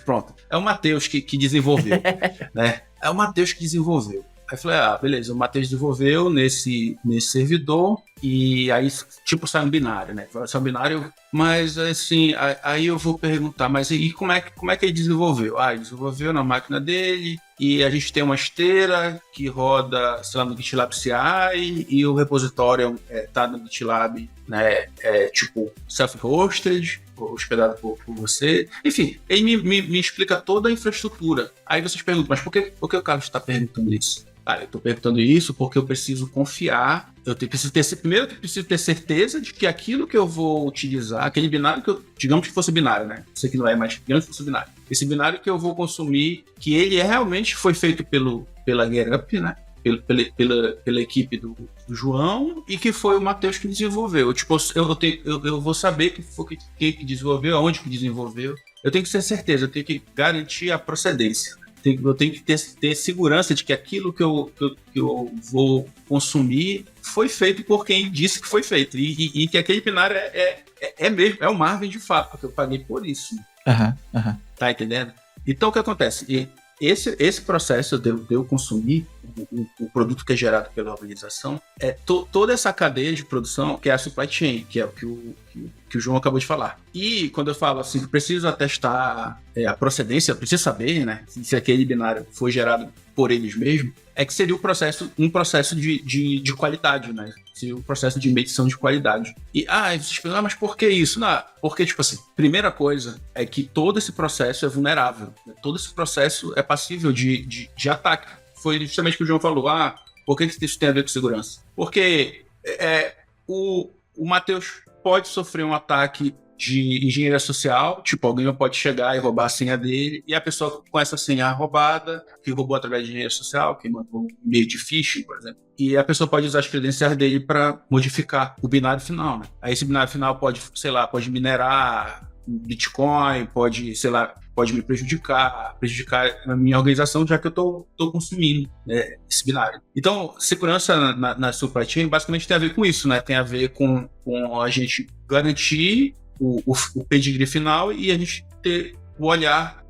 pronto. É o Matheus que desenvolveu, né? É o Matheus que desenvolveu. Aí eu falei, beleza, o Matheus desenvolveu nesse servidor e aí, tipo, sai um binário, né? Sai um binário, mas assim, aí eu vou perguntar, mas e como é que ele desenvolveu? Ele desenvolveu na máquina dele e a gente tem uma esteira que roda, sei lá, no GitLab CI e o repositório tá no GitLab, né? Tipo, self-hosted, hospedado por você. Enfim, ele me explica toda a infraestrutura. Aí vocês perguntam, mas por que o Carlos está perguntando isso? Eu estou perguntando isso porque eu preciso confiar, preciso ter certeza de que aquilo que eu vou utilizar, aquele binário digamos que fosse binário, né? Isso aqui não é, mas digamos que fosse binário. Esse binário que eu vou consumir, que ele realmente foi feito pela GetUp, né? Pela equipe do João e que foi o Matheus que desenvolveu. Eu vou saber quem que desenvolveu, aonde que desenvolveu. Eu tenho que ter certeza, eu tenho que garantir a procedência. Eu tenho que ter segurança de que aquilo que eu vou consumir foi feito por quem disse que foi feito. E que aquele binário mesmo, é o Marvin de fato, porque eu paguei por isso. Uhum. Tá entendendo? Então o que acontece? Esse processo de eu consumir o produto que é gerado pela organização toda essa cadeia de produção que é a supply chain, que é o que o João acabou de falar. E quando eu falo assim, preciso atestar a procedência, eu preciso saber, né, se aquele binário foi gerado por eles mesmos, que seria um processo de qualidade, né? Seria um processo de medição de qualidade. E vocês pensam, mas por que isso? Não, porque, tipo assim, primeira coisa é que todo esse processo é vulnerável. Né? Todo esse processo é passível de ataque. Foi justamente o que o João falou. Por que isso tem a ver com segurança? Porque o Matheus pode sofrer um ataque de engenharia social, tipo, alguém pode chegar e roubar a senha dele, e a pessoa com essa senha roubada, que roubou através de engenharia social, que mandou um e-mail de phishing, por exemplo, e a pessoa pode usar as credenciais dele para modificar o binário final, né? Aí esse binário final pode, sei lá, pode minerar Bitcoin, pode, sei lá, pode me prejudicar a minha organização, já que eu tô consumindo, né, esse binário. Então, segurança na supply chain basicamente tem a ver com isso, né? Tem a ver com a gente garantir o pedigree final e a gente ter um olhar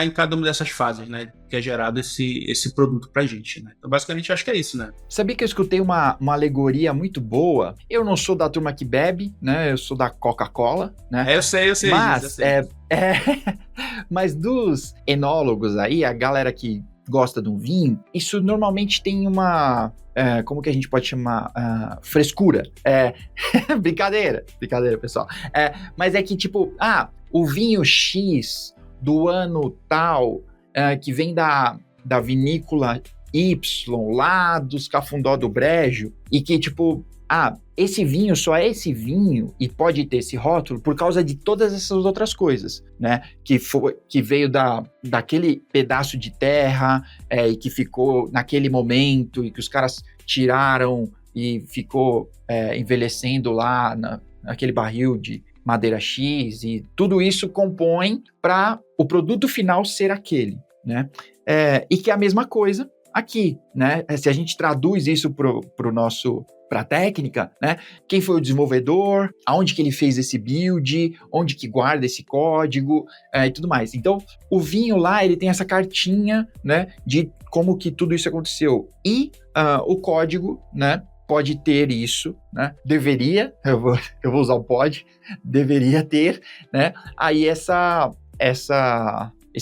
em cada uma dessas fases, né? Que é gerado esse produto pra gente, né? Então, basicamente, acho que é isso, né? Sabia que eu escutei uma alegoria muito boa? Eu não sou da turma que bebe, né? Eu sou da Coca-Cola, né? Eu sei. Mas, mas dos enólogos aí, a galera que gosta de um vinho, isso normalmente tem uma... como que a gente pode chamar? Frescura. Brincadeira, pessoal. Mas é que, tipo, o vinho X do ano tal, que vem da vinícola Y, lá dos Cafundó do Brejo, e que, tipo, esse vinho só é esse vinho e pode ter esse rótulo por causa de todas essas outras coisas, né? Que veio daquele pedaço de terra e que ficou naquele momento e que os caras tiraram e ficou envelhecendo lá naquele barril de madeira X, e tudo isso compõe para o produto final ser aquele, né? E que é a mesma coisa aqui, né? Se a gente traduz isso para a técnica, né? Quem foi o desenvolvedor, aonde que ele fez esse build, onde que guarda esse código e tudo mais. Então, o vinho lá, ele tem essa cartinha, né? De como que tudo isso aconteceu. E o código, né? Pode ter isso, né? Deveria, eu vou usar o pode, deveria ter, né? Aí esse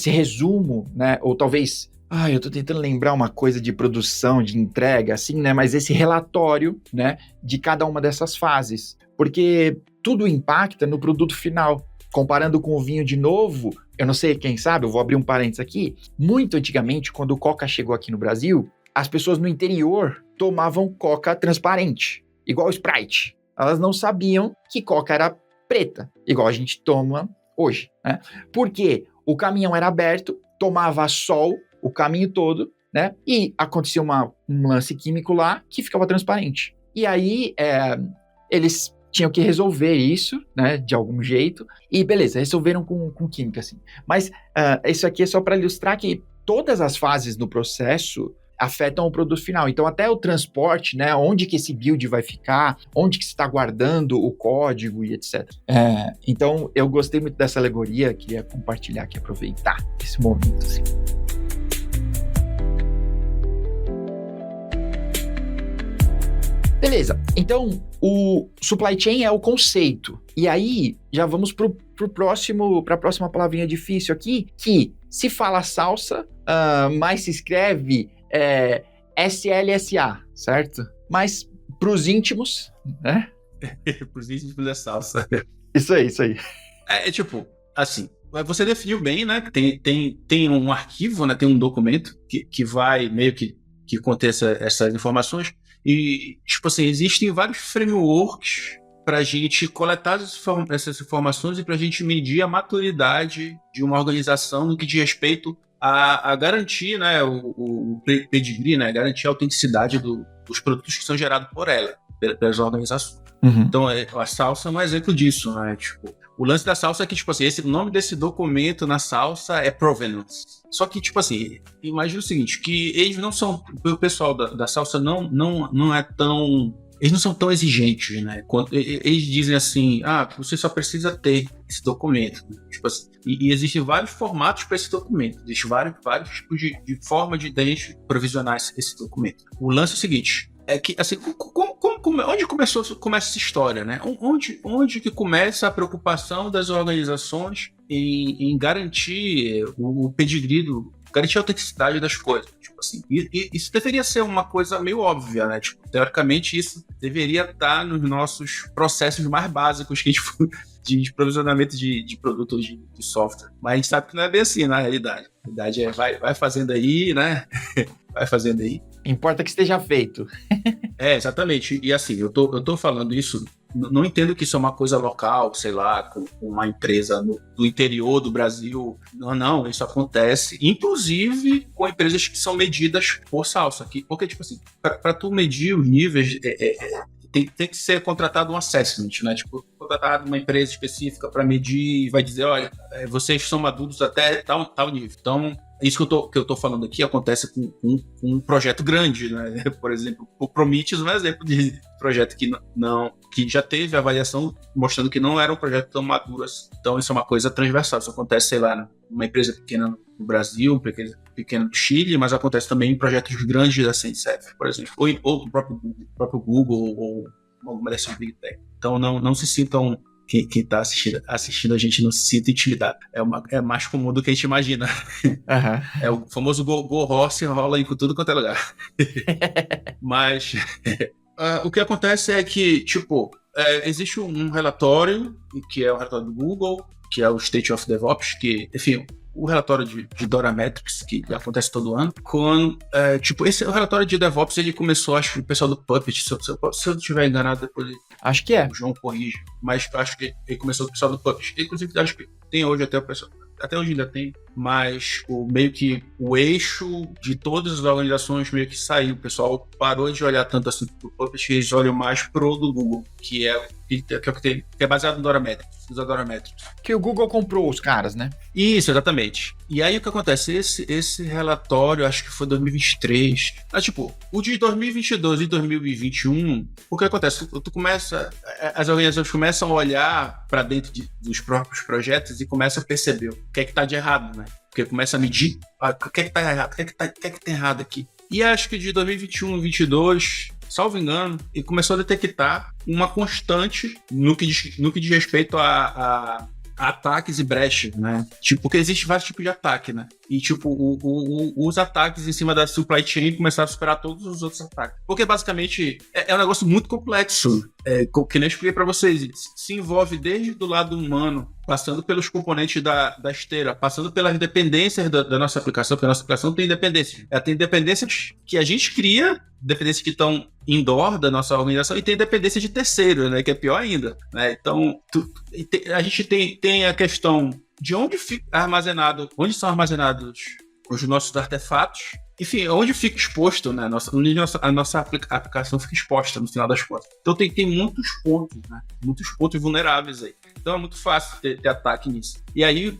resumo, né? Ou talvez, eu tô tentando lembrar uma coisa de produção, de entrega, assim, né? Mas esse relatório, né? De cada uma dessas fases, porque tudo impacta no produto final. Comparando com o vinho de novo, eu não sei, quem sabe, eu vou abrir um parênteses aqui. Muito antigamente, quando o Coca chegou aqui no Brasil, as pessoas no interior tomavam Coca transparente, igual Sprite. Elas não sabiam que Coca era preta, igual a gente toma hoje, né? Porque o caminhão era aberto, tomava sol o caminho todo, né? E acontecia um lance químico lá que ficava transparente. E aí, eles tinham que resolver isso, né? De algum jeito. E beleza, resolveram com química, assim. Mas isso aqui é só para ilustrar que todas as fases do processo afetam o produto final. Então, até o transporte, né? Onde que esse build vai ficar, onde que você está guardando o código e etc. Então, eu gostei muito dessa alegoria, queria compartilhar aqui, aproveitar esse momento, assim. Beleza, então o supply chain é o conceito. E aí, já vamos para a próxima palavrinha difícil aqui, que se fala salsa, mas se escreve SLSA, certo? Mas para os íntimos, né? Para os íntimos é salsa. Isso aí. Tipo, assim, você definiu bem, né? Tem um arquivo, né? Tem um documento que vai meio que conter essas informações. E, tipo assim, existem vários frameworks para a gente coletar essas informações e para a gente medir a maturidade de uma organização no que diz respeito a garantir, né, o pedigree, né, garantir a autenticidade dos produtos que são gerados por ela, pelas organizações. Uhum. Então, a salsa é um exemplo disso, né? Tipo, o lance da salsa é que, tipo assim, o nome desse documento na salsa é provenance. Só que, tipo assim, imagina o seguinte, que eles não são, o pessoal da salsa não é tão... Eles não são tão exigentes, né? Eles dizem assim, você só precisa ter esse documento. Tipo assim, e existem vários formatos para esse documento. Existem vários tipos de forma de gente provisionar esse documento. O lance é o seguinte, é que, assim, onde começa essa história, né? Onde que começa a preocupação das organizações em garantir o pedigree, garantir a autenticidade das coisas? Tipo assim, e isso deveria ser uma coisa meio óbvia, né? Tipo, teoricamente, isso deveria estar nos nossos processos mais básicos que a gente de provisionamento de produtos de software. Mas a gente sabe que não é bem assim, na realidade. A realidade é vai fazendo aí, né? Vai fazendo aí. Importa que esteja feito. Exatamente. E assim, eu tô falando isso não entendo que isso é uma coisa local, sei lá, com uma empresa do interior do Brasil. Não, isso acontece, inclusive com empresas que são medidas por salsa. Porque, tipo assim, para tu medir os níveis, tem que ser contratado um assessment, né? Tipo, contratado uma empresa específica para medir e vai dizer, olha, vocês são maduros até tal nível. Então, isso que eu tô falando aqui acontece com um projeto grande, né? Por exemplo, o Prometheus é um exemplo de projeto que já teve avaliação mostrando que não era um projeto tão maduro assim. Então, isso é uma coisa transversal. Isso acontece, sei lá, numa empresa pequena no Brasil, pequena no Chile, mas acontece também em projetos grandes da CNCF, por exemplo. Ou no próprio Google, ou alguma dessas Big Tech. Então, não se sintam... Quem está assistindo a gente não se sinta intimidado. É mais comum do que a gente imagina. Uhum. É o famoso go horse, rola em tudo quanto é lugar. Mas o que acontece é que, tipo, existe um relatório, que é o relatório do Google, que é o State of DevOps, que, enfim, o relatório de Dora Metrics, que acontece todo ano, tipo, o relatório de DevOps, ele começou, acho que o pessoal do Puppet, se eu estiver enganado, depois acho que o João corrige, mas acho que ele começou com o pessoal do Puppet. Inclusive, acho que tem hoje até o pessoal, até hoje ainda tem, mas meio que o eixo de todas as organizações meio que saiu. O pessoal parou de olhar tanto assim pro Puppet, eles olham mais pro do Google, que é baseado no Dora Metrics, usa Dora Metrics. Que o Google comprou os caras, né? Isso, exatamente. E aí o que acontece? Esse relatório, acho que foi 2023. Tipo, o de 2022 e 2021, o que acontece? As organizações começam a olhar para dentro dos próprios projetos e começam a perceber o que é que tá de errado, né? Porque começa a medir o que é que tá errado, o que é que tá errado aqui. E acho que de 2021 e 2022, salvo engano, ele começou a detectar uma constante no que diz respeito a ataques e brechas, né? Tipo, porque existe vários tipos de ataque, né? E, tipo, os ataques em cima da supply chain começaram a superar todos os outros ataques. Porque, basicamente, é um negócio muito complexo. Que nem eu expliquei pra vocês. Se envolve desde do lado humano, passando pelos componentes da esteira, passando pelas dependências da nossa aplicação, porque a nossa aplicação tem dependências. Ela tem dependências que a gente cria, dependências que estão indoor da nossa organização, e tem dependência de terceiro, né? Que é pior ainda, né? Então, a gente tem a questão de onde são armazenados os nossos artefatos, enfim, onde fica exposto, né? A nossa aplicação fica exposta no final das contas. Então tem muitos pontos, né? Muitos pontos vulneráveis aí. Então é muito fácil ter ataque nisso. E aí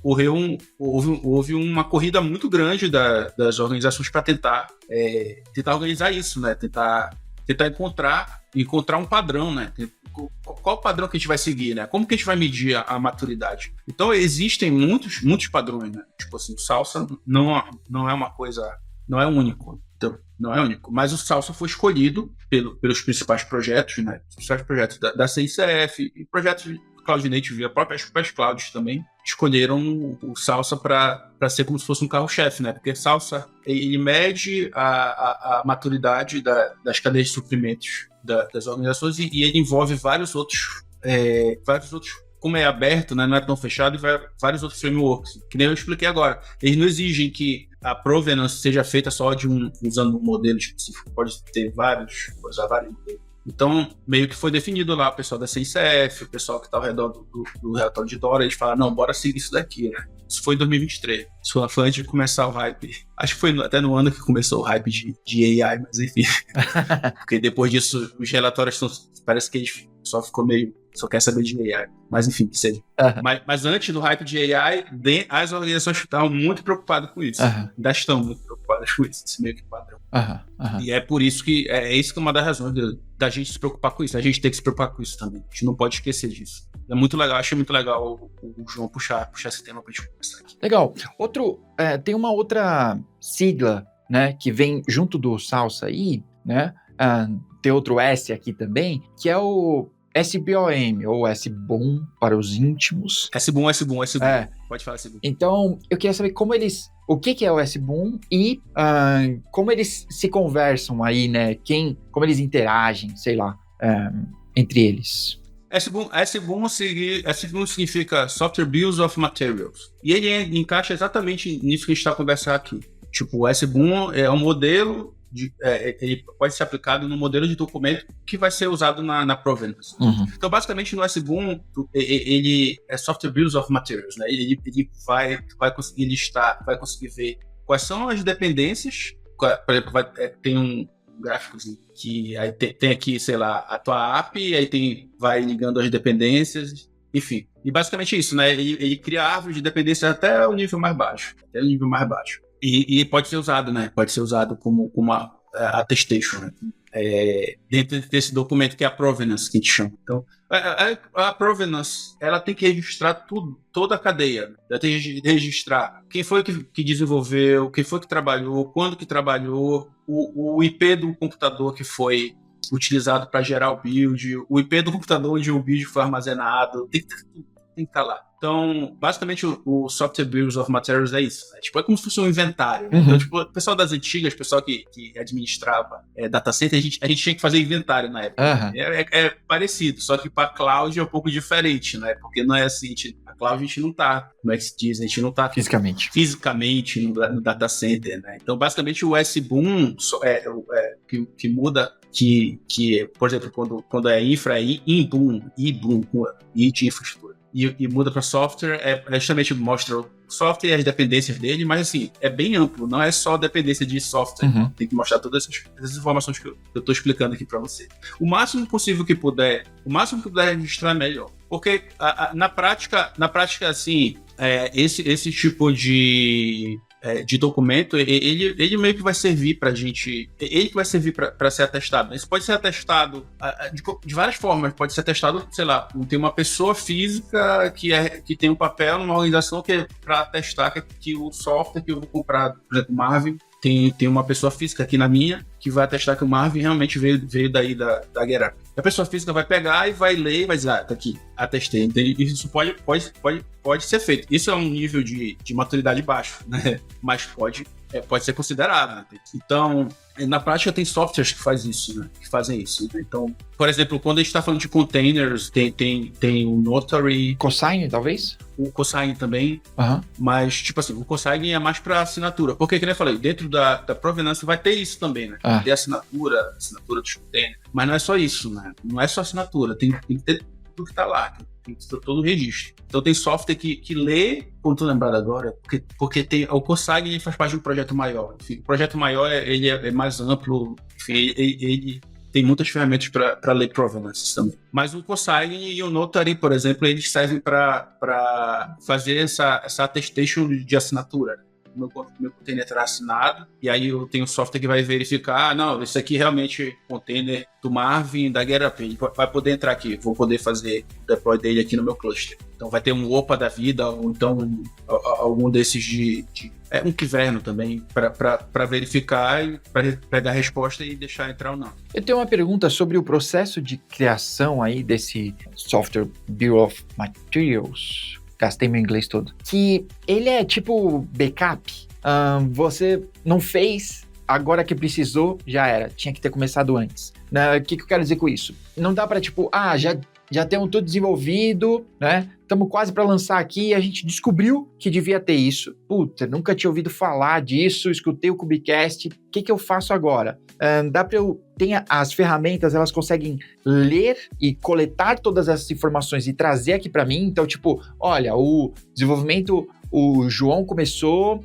houve uma corrida muito grande das organizações para tentar organizar isso, né? Tentar encontrar um padrão, né? Qual o padrão que a gente vai seguir, né? Como que a gente vai medir a maturidade? Então, existem muitos padrões, né? Tipo assim, o Salsa não é uma coisa... Não é único. Então, não é único. Mas o Salsa foi escolhido pelos principais projetos, né? Os principais projetos da CICF e projetos de Cloud Native, a própria as clouds também escolheram o Salsa para ser como se fosse um carro-chefe, né? Porque Salsa, ele mede a maturidade das cadeias de suprimentos das organizações e ele envolve vários outros, como é aberto, né? Não é tão fechado, e vários outros frameworks, que nem eu expliquei agora. Eles não exigem que a provenance seja feita só usando um modelo específico, pode usar vários modelos. Então, meio que foi definido lá, o pessoal da CICF, o pessoal que está ao redor do relatório de Dora, eles falaram, não, bora seguir isso daqui, né? Isso foi em 2023. Isso foi antes de começar o hype. Acho que foi até no ano que começou o hype de AI, mas enfim. Porque depois disso, os relatórios parece que eles só quer saber de AI. Mas enfim, que seja. Mas antes do hype de AI, as organizações estavam muito preocupadas com isso. Ainda estão muito preocupadas com isso, esse meio que padrão. E é por isso que isso que é uma das razões da gente se preocupar com isso. A gente tem que se preocupar com isso também. A gente não pode esquecer disso. É muito legal, achei muito legal o João puxar esse tema pra gente conversar aqui. Legal. Tem uma outra sigla, né, que vem junto do Salsa aí, né? Tem outro S aqui também, que é o SBOM, ou SBOM para os íntimos. SBOM. Pode falar SBOM. Então, eu queria saber o que é o SBOM e como eles se conversam aí, né? Como eles interagem, sei lá, entre eles. SBOM significa Software Bills of Materials. E ele encaixa exatamente nisso que a gente está conversando aqui. Tipo, o SBOM é um modelo ele pode ser aplicado no modelo de documento que vai ser usado na Provenance. Então, basicamente, no S-Boom, ele é Software Bills of Materials, né? Ele vai conseguir listar, vai conseguir ver quais são as dependências. Por exemplo, tem um gráficozinho que aí tem aqui, sei lá, a tua API, aí vai ligando as dependências, enfim. E basicamente isso, né? Ele cria árvore de dependências até o nível mais baixo. E pode ser usado, né? Pode ser usado como uma attestation, né? Dentro desse documento que é a Provenance, que a gente chama. Então, a Provenance, ela tem que registrar tudo, toda a cadeia. Ela tem que registrar quem foi que desenvolveu, quem foi que trabalhou, quando que trabalhou, o IP do computador que foi utilizado para gerar o build, o IP do computador onde o build foi armazenado, tem que estar lá. Então, basicamente, o Software Bills of Materials é isso. Né? Tipo, é como se fosse um inventário. Então, tipo, o pessoal das antigas, o pessoal que administrava data center, a gente tinha que fazer inventário na época. É parecido, só que para cloud é um pouco diferente, né? Porque não é assim, a cloud a gente não tá, como é que se diz? A gente não tá fisicamente no data center, né? Então, basicamente, o S-Boom que muda, que, por exemplo, quando é infra, é in-boom, I-boom, I de infraestrutura. E muda para software, justamente mostra o software e as dependências dele, mas assim, é bem amplo, não é só dependência de software. Tem que mostrar todas essas informações que eu estou explicando aqui para você. O máximo possível que puder registrar é melhor. Porque na prática, assim, esse tipo de documento, ele meio que vai servir pra gente, ele que vai servir pra ser atestado. Isso pode ser atestado de várias formas, pode ser atestado, sei lá, tem uma pessoa física que tem um papel numa organização que é pra atestar que o software que eu vou comprar, por exemplo, Marvin, tem uma pessoa física aqui na minha que vai atestar que o Marvin realmente veio daí da GetUp. A pessoa física vai pegar e vai ler e vai dizer, tá aqui, atestei. Então, isso pode ser feito. Isso é um nível de maturidade baixo, né? Mas pode ser considerado. Né? Então, na prática tem softwares que fazem isso, né? Né? Então, por exemplo, quando a gente está falando de containers, tem o Notary. Cosign, talvez? O Cosign também. Mas, tipo assim, o Cosign é mais para assinatura. Porque, como eu falei, dentro da Provenance vai ter isso também, né? Tem assinatura dos containers. Mas não é só isso, né? Não é só assinatura. Tem que ter tudo que está lá. Tem que ter todo o registro. Então tem software que lê, como estou lembrado agora, porque tem o Cosign faz parte de um projeto maior. Enfim, o projeto maior ele é mais amplo, enfim, ele tem muitas ferramentas para ler provenance também. Mas o Cosign e o Notary, por exemplo, eles servem para fazer essa attestation de assinatura. Meu container será assinado, e aí eu tenho um software que vai verificar, não, esse aqui realmente é container do Marvin, da GetUp, ele vai poder entrar aqui, vou poder fazer o deploy dele aqui no meu cluster. Então vai ter um OPA da vida, ou então algum desses um Kyverno também, para verificar, para pegar a resposta e deixar entrar ou não. Eu tenho uma pergunta sobre o processo de criação aí desse Software Bill of Materials. Gastei meu inglês todo. Que ele é tipo backup. Você não fez, agora que precisou, já era. Tinha que ter começado antes. O que eu quero dizer com isso? Não dá pra já temos tudo desenvolvido, né? Estamos quase para lançar aqui e a gente descobriu que devia ter isso. Puta, nunca tinha ouvido falar disso, escutei o Kubecast. O que eu faço agora? Tem as ferramentas, elas conseguem ler e coletar todas essas informações e trazer aqui para mim. Então, tipo, olha, o desenvolvimento, o João começou,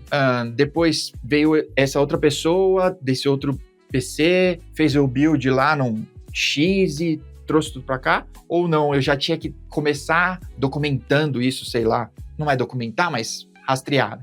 depois veio essa outra pessoa, desse outro PC, fez o build lá num X e trouxe tudo para cá, ou não, eu já tinha que começar documentando isso, sei lá, não é documentar, mas rastrear.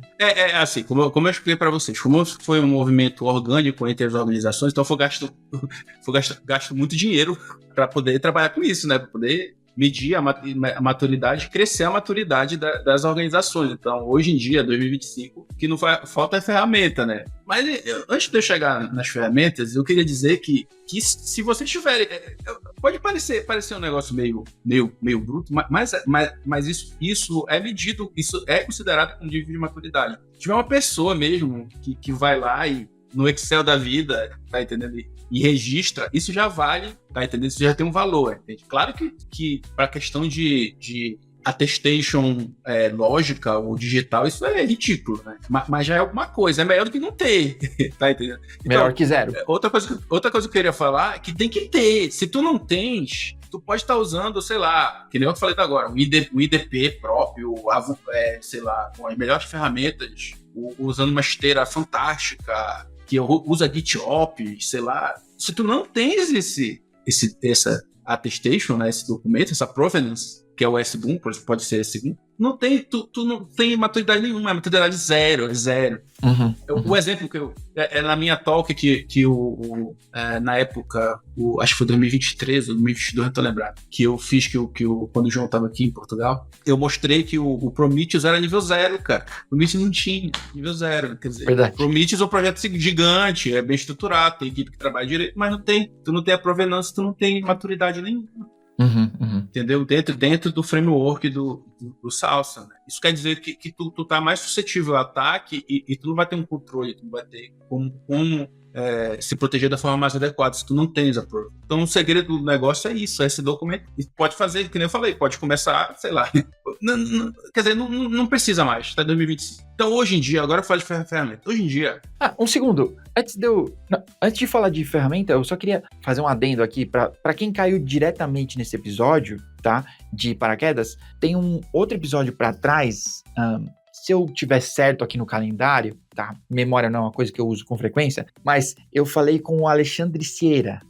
Assim, como eu expliquei para vocês, como foi um movimento orgânico entre as organizações, então foi gasto muito dinheiro para poder trabalhar com isso, né, para poder medir a maturidade, crescer a maturidade das organizações. Então, hoje em dia, 2025, que não falta é ferramenta, né? Mas antes de eu chegar nas ferramentas, eu queria dizer que se vocês tiverem... Pode parecer um negócio meio bruto, mas isso é medido, isso é considerado como nível de maturidade. Se tiver uma pessoa mesmo que vai lá e no Excel da vida, tá entendendo? E registra, isso já vale, tá entendendo? Isso já tem um valor, entende? Claro que para a questão de attestation lógica ou digital, isso é ridículo, né? Mas já é alguma coisa, é melhor do que não ter, tá entendendo? Então, melhor que zero. Outra coisa que eu queria falar é que tem que ter. Se tu não tens, tu pode estar usando, sei lá, que nem eu falei agora, o IDP próprio, sei lá, com as melhores ferramentas, usando uma esteira fantástica, que usa GitOps, sei lá. Se tu não tens essa attestation, né, esse documento, essa provenance, que é o SBOOM, pode ser SBOOM, não tem, tu não tem maturidade nenhuma, é maturidade zero. O exemplo que é na minha talk que na época, acho que foi 2023 ou 2022, não tô lembrado, que eu fiz quando o João tava aqui em Portugal, eu mostrei que o Prometheus era nível 0, cara. O Prometheus não tinha nível 0, quer dizer, verdade. Prometheus é um projeto gigante, é bem estruturado, tem equipe que trabalha direito, mas tu não tem a provenance, tu não tem maturidade nenhuma. Entendeu? Dentro do framework do Salsa, né? Isso quer dizer que tu tá mais suscetível ao ataque e tu não vai ter um controle, tu não vai ter como se proteger da forma mais adequada se tu não tens a prova. Então o segredo do negócio é isso, é esse documento. E pode fazer, que nem eu falei, pode começar, sei lá. Quer dizer, não precisa mais, tá em 2025. Então hoje em dia, agora eu falo de ferramenta. Hoje em dia... Um segundo. Antes de falar de ferramenta, eu só queria fazer um adendo aqui para quem caiu diretamente nesse episódio, tá? De paraquedas. Tem um outro episódio para trás, se eu tiver certo aqui no calendário, tá? Memória não é uma coisa que eu uso com frequência, mas eu falei com o Alexandre Sierra,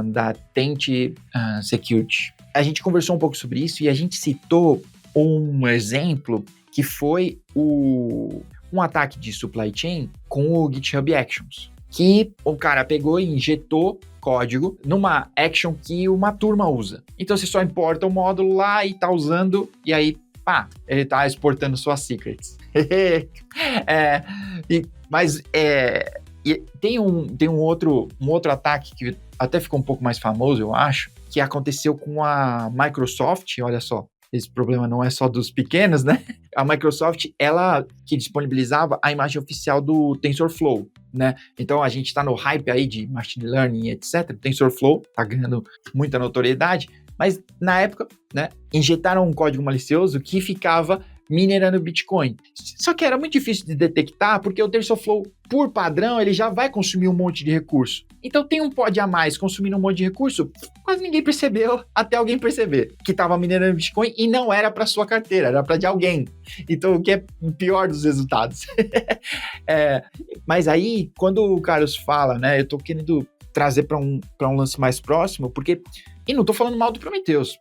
da Tente Security. A gente conversou um pouco sobre isso e a gente citou um exemplo que foi um ataque de supply chain com o GitHub Actions, que o cara pegou e injetou código numa action que uma turma usa. Então você só importa o módulo lá e tá usando, e aí, ele tá exportando suas secrets. Mas tem um outro ataque que até ficou um pouco mais famoso, eu acho, que aconteceu com a Microsoft. Olha só, esse problema não é só dos pequenos, né? A Microsoft, ela que disponibilizava a imagem oficial do TensorFlow, né? Então a gente está no hype aí de machine learning, etc. O TensorFlow tá ganhando muita notoriedade, mas na época, né, injetaram um código malicioso que ficava minerando Bitcoin. Só que era muito difícil de detectar, porque o TensorFlow, por padrão, ele já vai consumir um monte de recurso. Então tem um pod a mais consumindo um monte de recurso, quase ninguém percebeu, até alguém perceber que estava minerando Bitcoin e não era para sua carteira, era para de alguém. Então o que é o pior dos resultados. Mas aí, quando o Carlos fala, né, eu tô querendo trazer para um lance mais próximo, porque, e não tô falando mal do Prometheus,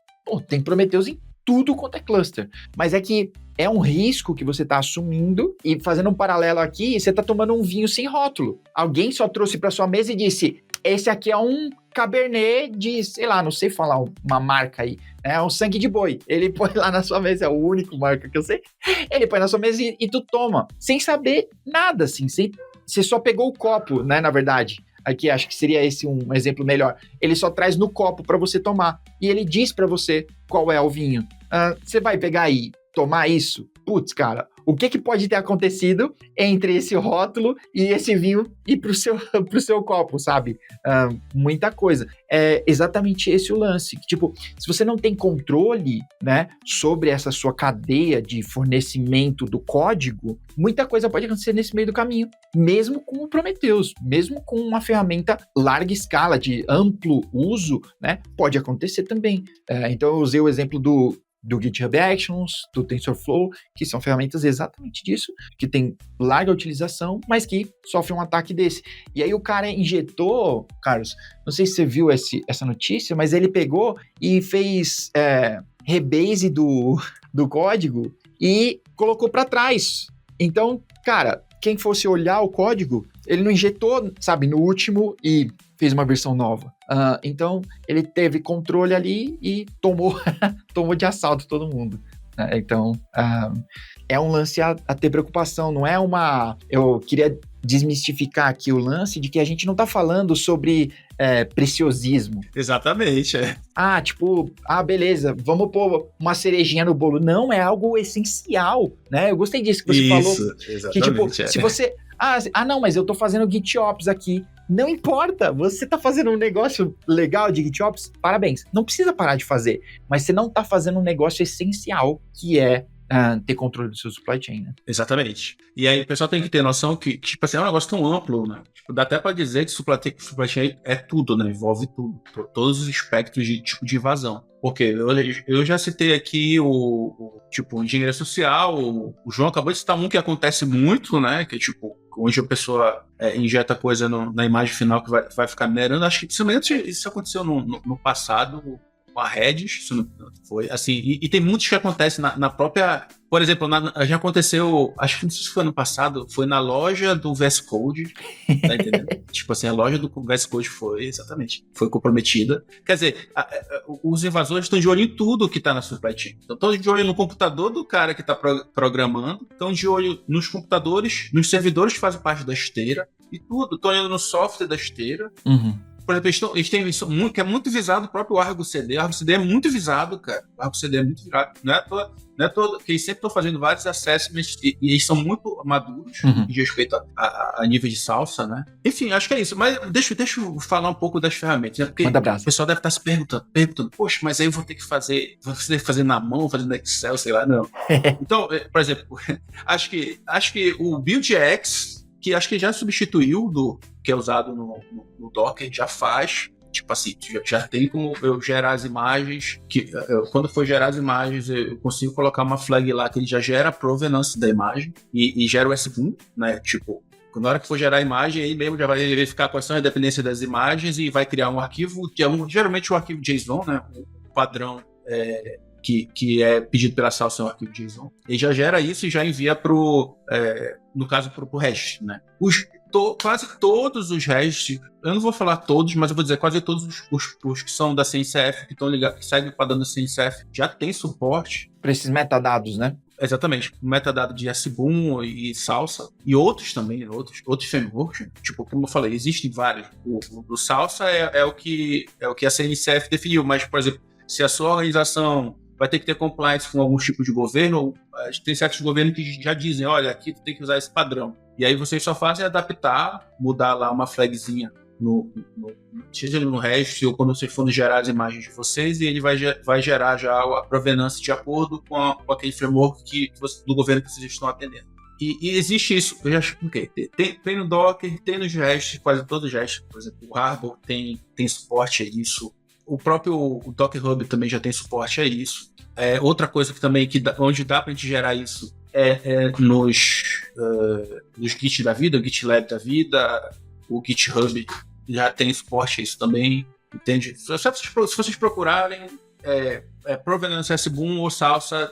tem Prometheus em tudo quanto é cluster, mas é que é um risco que você está assumindo, e fazendo um paralelo aqui, você está tomando um vinho sem rótulo. Alguém só trouxe para sua mesa e disse, esse aqui é um Cabernet de, sei lá, não sei falar uma marca aí, é um sangue de boi. Ele põe lá na sua mesa, é o único marca que eu sei, ele põe na sua mesa e tu toma, sem saber nada, assim, você só pegou o copo, né, na verdade. Aqui acho que seria esse um exemplo melhor. Ele só traz no copo para você tomar. E ele diz para você qual é o vinho. Você vai pegar e tomar isso? Putz, cara, o que pode ter acontecido entre esse rótulo e esse vinho ir pro seu copo, sabe? Muita coisa. É exatamente esse o lance. Tipo, se você não tem controle, né, sobre essa sua cadeia de fornecimento do código, muita coisa pode acontecer nesse meio do caminho. Mesmo com o Prometheus, mesmo com uma ferramenta larga escala, de amplo uso, né, pode acontecer também. Então eu usei o exemplo do GitHub Actions, do TensorFlow, que são ferramentas exatamente disso, que tem larga utilização, mas que sofrem um ataque desse. E aí o cara injetou, Carlos, não sei se você viu essa notícia, mas ele pegou e fez rebase do código e colocou para trás. Então, cara, quem fosse olhar o código, ele não injetou, sabe, no último e fez uma versão nova. Então, ele teve controle ali e tomou de assalto todo mundo. Então, é um lance a ter preocupação, não é uma... Eu queria desmistificar aqui o lance de que a gente não tá falando sobre preciosismo. Exatamente, beleza, vamos pôr uma cerejinha no bolo. Não, é algo essencial, né? Eu gostei disso que você falou. Isso, exatamente. Que, tipo, se você... não, mas eu tô fazendo GitOps aqui. Não importa, você tá fazendo um negócio legal de GitOps, parabéns. Não precisa parar de fazer, mas você não tá fazendo um negócio essencial, que é ter controle do seu supply chain, né? Exatamente. E aí o pessoal tem que ter noção que, tipo assim, é um negócio tão amplo, né? Tipo, dá até pra dizer que supply chain é tudo, né? Envolve tudo. Todos os espectros de tipo de invasão. Porque eu já citei aqui tipo, engenharia social, o João acabou de citar um que acontece muito, né? Que é tipo, onde a pessoa injeta coisa na imagem final que vai ficar minerando. Acho que isso aconteceu no passado com a Redis, isso não foi, assim, e tem muitos que acontecem na própria, por exemplo, já aconteceu, acho que não sei se foi ano passado, foi na loja do VS Code, tá entendendo? Tipo assim, a loja do VS Code foi comprometida. Quer dizer, os invasores estão de olho em tudo que tá na supply chain. Então, estão de olho no computador do cara que tá programando, estão de olho nos computadores, nos servidores que fazem parte da esteira, e tudo, estão olhando no software da esteira. Por exemplo, eles têm isso que é muito visado, o próprio Argo CD. O Argo CD é muito visado, cara. O Argo CD é muito visado. Não é todo, que eles sempre estão fazendo vários assessments e eles são muito maduros de respeito a nível de salsa, né? Enfim, acho que é isso. Mas deixa eu falar um pouco das ferramentas, né? Porque o pessoal deve estar se perguntando, poxa, mas aí eu vou ter que fazer na mão, fazer no Excel, sei lá, não. Então, por exemplo, acho que o BuildX, que acho que já substituiu que é usado no Docker, já faz, tipo assim, já tem como eu gerar as imagens, quando for gerar as imagens, eu consigo colocar uma flag lá que ele já gera a provenance da imagem e gera o S1, né, tipo, na hora que for gerar a imagem, aí mesmo já vai verificar quais são as dependências das imagens e vai criar um arquivo, geralmente um arquivo JSON, né, o padrão que é pedido pela salsa é um arquivo JSON. Ele já gera isso e já envia no caso, pro REST, né? Quase todos os REST, eu não vou falar todos, mas eu vou dizer quase todos os que são da CNCF, que estão ligados, que seguem o padrão da CNCF, já tem suporte. Para esses metadados, né? Exatamente. Metadado de SBOOM e Salsa. E outros também, outros frameworks. Tipo, como eu falei, existem vários. O Salsa é o que a CNCF definiu, mas, por exemplo, se a sua organização vai ter que ter compliance com algum tipo de governo, tem certos governos que já dizem, olha, aqui tu tem que usar esse padrão. E aí vocês só fazem adaptar, mudar lá uma flagzinha seja no REST ou quando vocês forem gerar as imagens de vocês, e ele vai gerar já a provenance de acordo com aquele framework do governo que vocês estão atendendo. E existe isso, eu já expliquei. Tem no Docker, tem nos REST, quase todos os REST, por exemplo, o Harbor tem suporte a isso. O próprio Docker Hub também já tem suporte a isso. Outra coisa que também, onde dá pra gente gerar isso nos Git da vida, o GitLab da vida, o GitHub já tem suporte a isso também, entende? Se vocês procurarem Provenance SBOOM ou Salsa,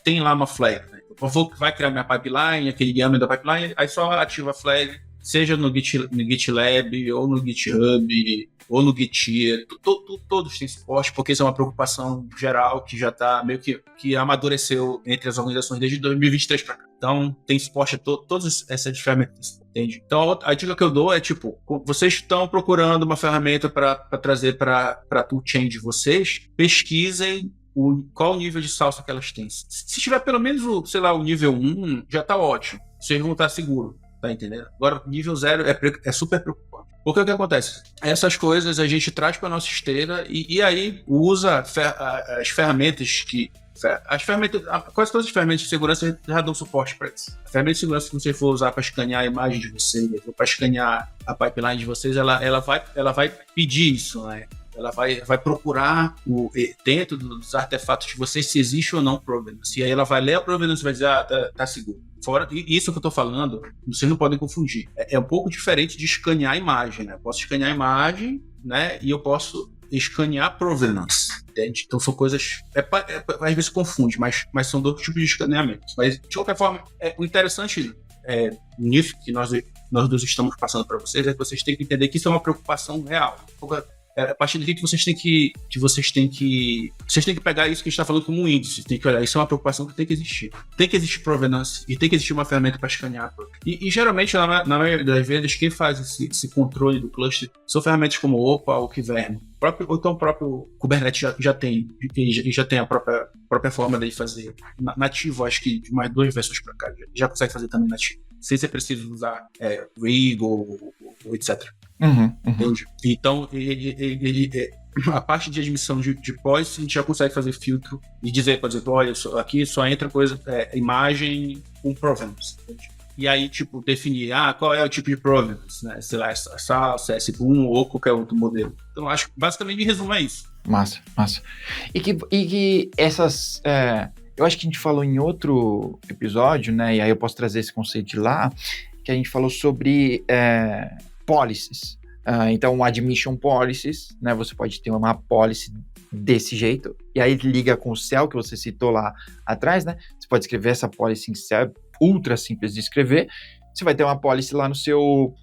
tem lá uma flag, né? Eu vou vai criar minha pipeline, aquele YAML da pipeline, aí só ativa a flag, seja no GitLab ou no GitHub ou no Git, todos têm suporte, porque isso é uma preocupação geral que já está meio que amadureceu entre as organizações desde 2023 para cá. Então, tem suporte a todas essas ferramentas, entende? Então, a dica que eu dou é, tipo, vocês estão procurando uma ferramenta para trazer para a toolchain de vocês, pesquisem qual o nível de salsa que elas têm. Se tiver pelo menos, sei lá, o nível 1, já está ótimo. Vocês vão estar seguros, tá entendendo? Agora, nível 0 é super preocupante. Porque o que acontece? Essas coisas a gente traz para nossa esteira e aí usa as ferramentas quase todas as ferramentas de segurança já dão suporte para isso. A ferramenta de segurança que você for usar para escanear a imagem de vocês, ou para escanear a pipeline de vocês, ela vai pedir isso, né? Ela vai procurar dentro dos artefatos de vocês se existe ou não provenance. E aí ela vai ler a provenance e vai dizer, tá seguro. Fora isso que eu tô falando, vocês não podem confundir. É um pouco diferente de escanear a imagem, né? Eu posso escanear a imagem, né? E eu posso escanear provenance, entende? Então são coisas... às vezes confunde, mas são dois tipos de escaneamento. Mas, de qualquer forma, o interessante nisso que nós dois estamos passando para vocês é que vocês têm que entender que isso é uma preocupação real. A partir daqui que vocês têm que pegar isso que a gente está falando como um índice. Tem que olhar, isso é uma preocupação que tem que existir. Tem que existir provenance e tem que existir uma ferramenta para escanear. E geralmente, na maioria das vezes, quem faz esse controle do cluster são ferramentas como o Opal ou o Kyverno. Ou então o próprio Kubernetes já tem a própria própria forma de fazer nativo, acho que de mais 2 versões para cá, já consegue fazer também nativo. Sem ser preciso usar rig ou etc. Entende? Então, a parte de admissão de policy, a gente já consegue fazer filtro e dizer, por exemplo, olha, aqui só entra coisa, imagem com provenance. Entende? E aí, tipo, definir qual é o tipo de provenance, né? Sei lá, salsa, S1 ou qualquer outro modelo. Então, acho que basicamente, em resumo, é isso. Massa. E que essas... eu acho que a gente falou em outro episódio, né? E aí eu posso trazer esse conceito de lá, que a gente falou sobre policies. Então, admission policies, né? Você pode ter uma policy desse jeito, e aí liga com o cell que você citou lá atrás, né? Você pode escrever essa policy em cell, ultra simples de escrever. Você vai ter uma policy lá no seu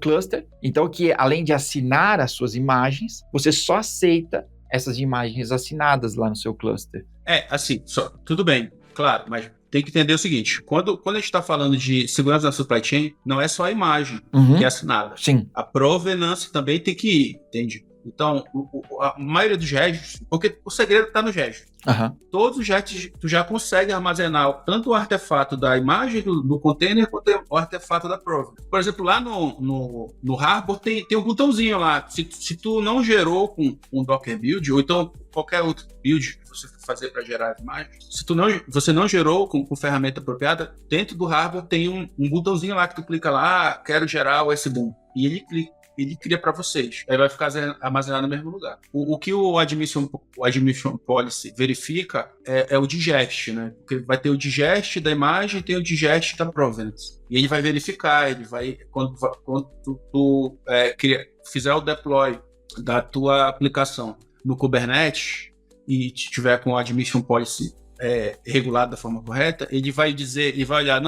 cluster, então que além de assinar as suas imagens, você só aceita essas imagens assinadas lá no seu cluster. Assim, tudo bem, claro, mas tem que entender o seguinte, quando a gente está falando de segurança da supply chain, não é só a imagem que é assinada. Sim. A provenance também tem que ir, entende? Então, a maioria dos registros, porque o segredo está nos registros. Todos os registros, tu já consegue armazenar tanto o artefato da imagem do container quanto o artefato da provenance. Por exemplo, lá no Harbor tem um botãozinho lá. Se tu não gerou com um Docker build, ou então qualquer outro build que você for fazer para gerar as imagens, se você não gerou com ferramenta apropriada, dentro do Harbor tem um botãozinho lá que tu clica lá, quero gerar o SBOM. E ele cria para vocês. Aí vai ficar armazenado no mesmo lugar. O que o admission policy verifica é o digest, né? Porque vai ter o digest da imagem e tem o digest da provenance. E ele vai verificar, quando tu fizer o deploy da tua aplicação no Kubernetes e tiver com o admission policy regulado da forma correta, ele vai olhar,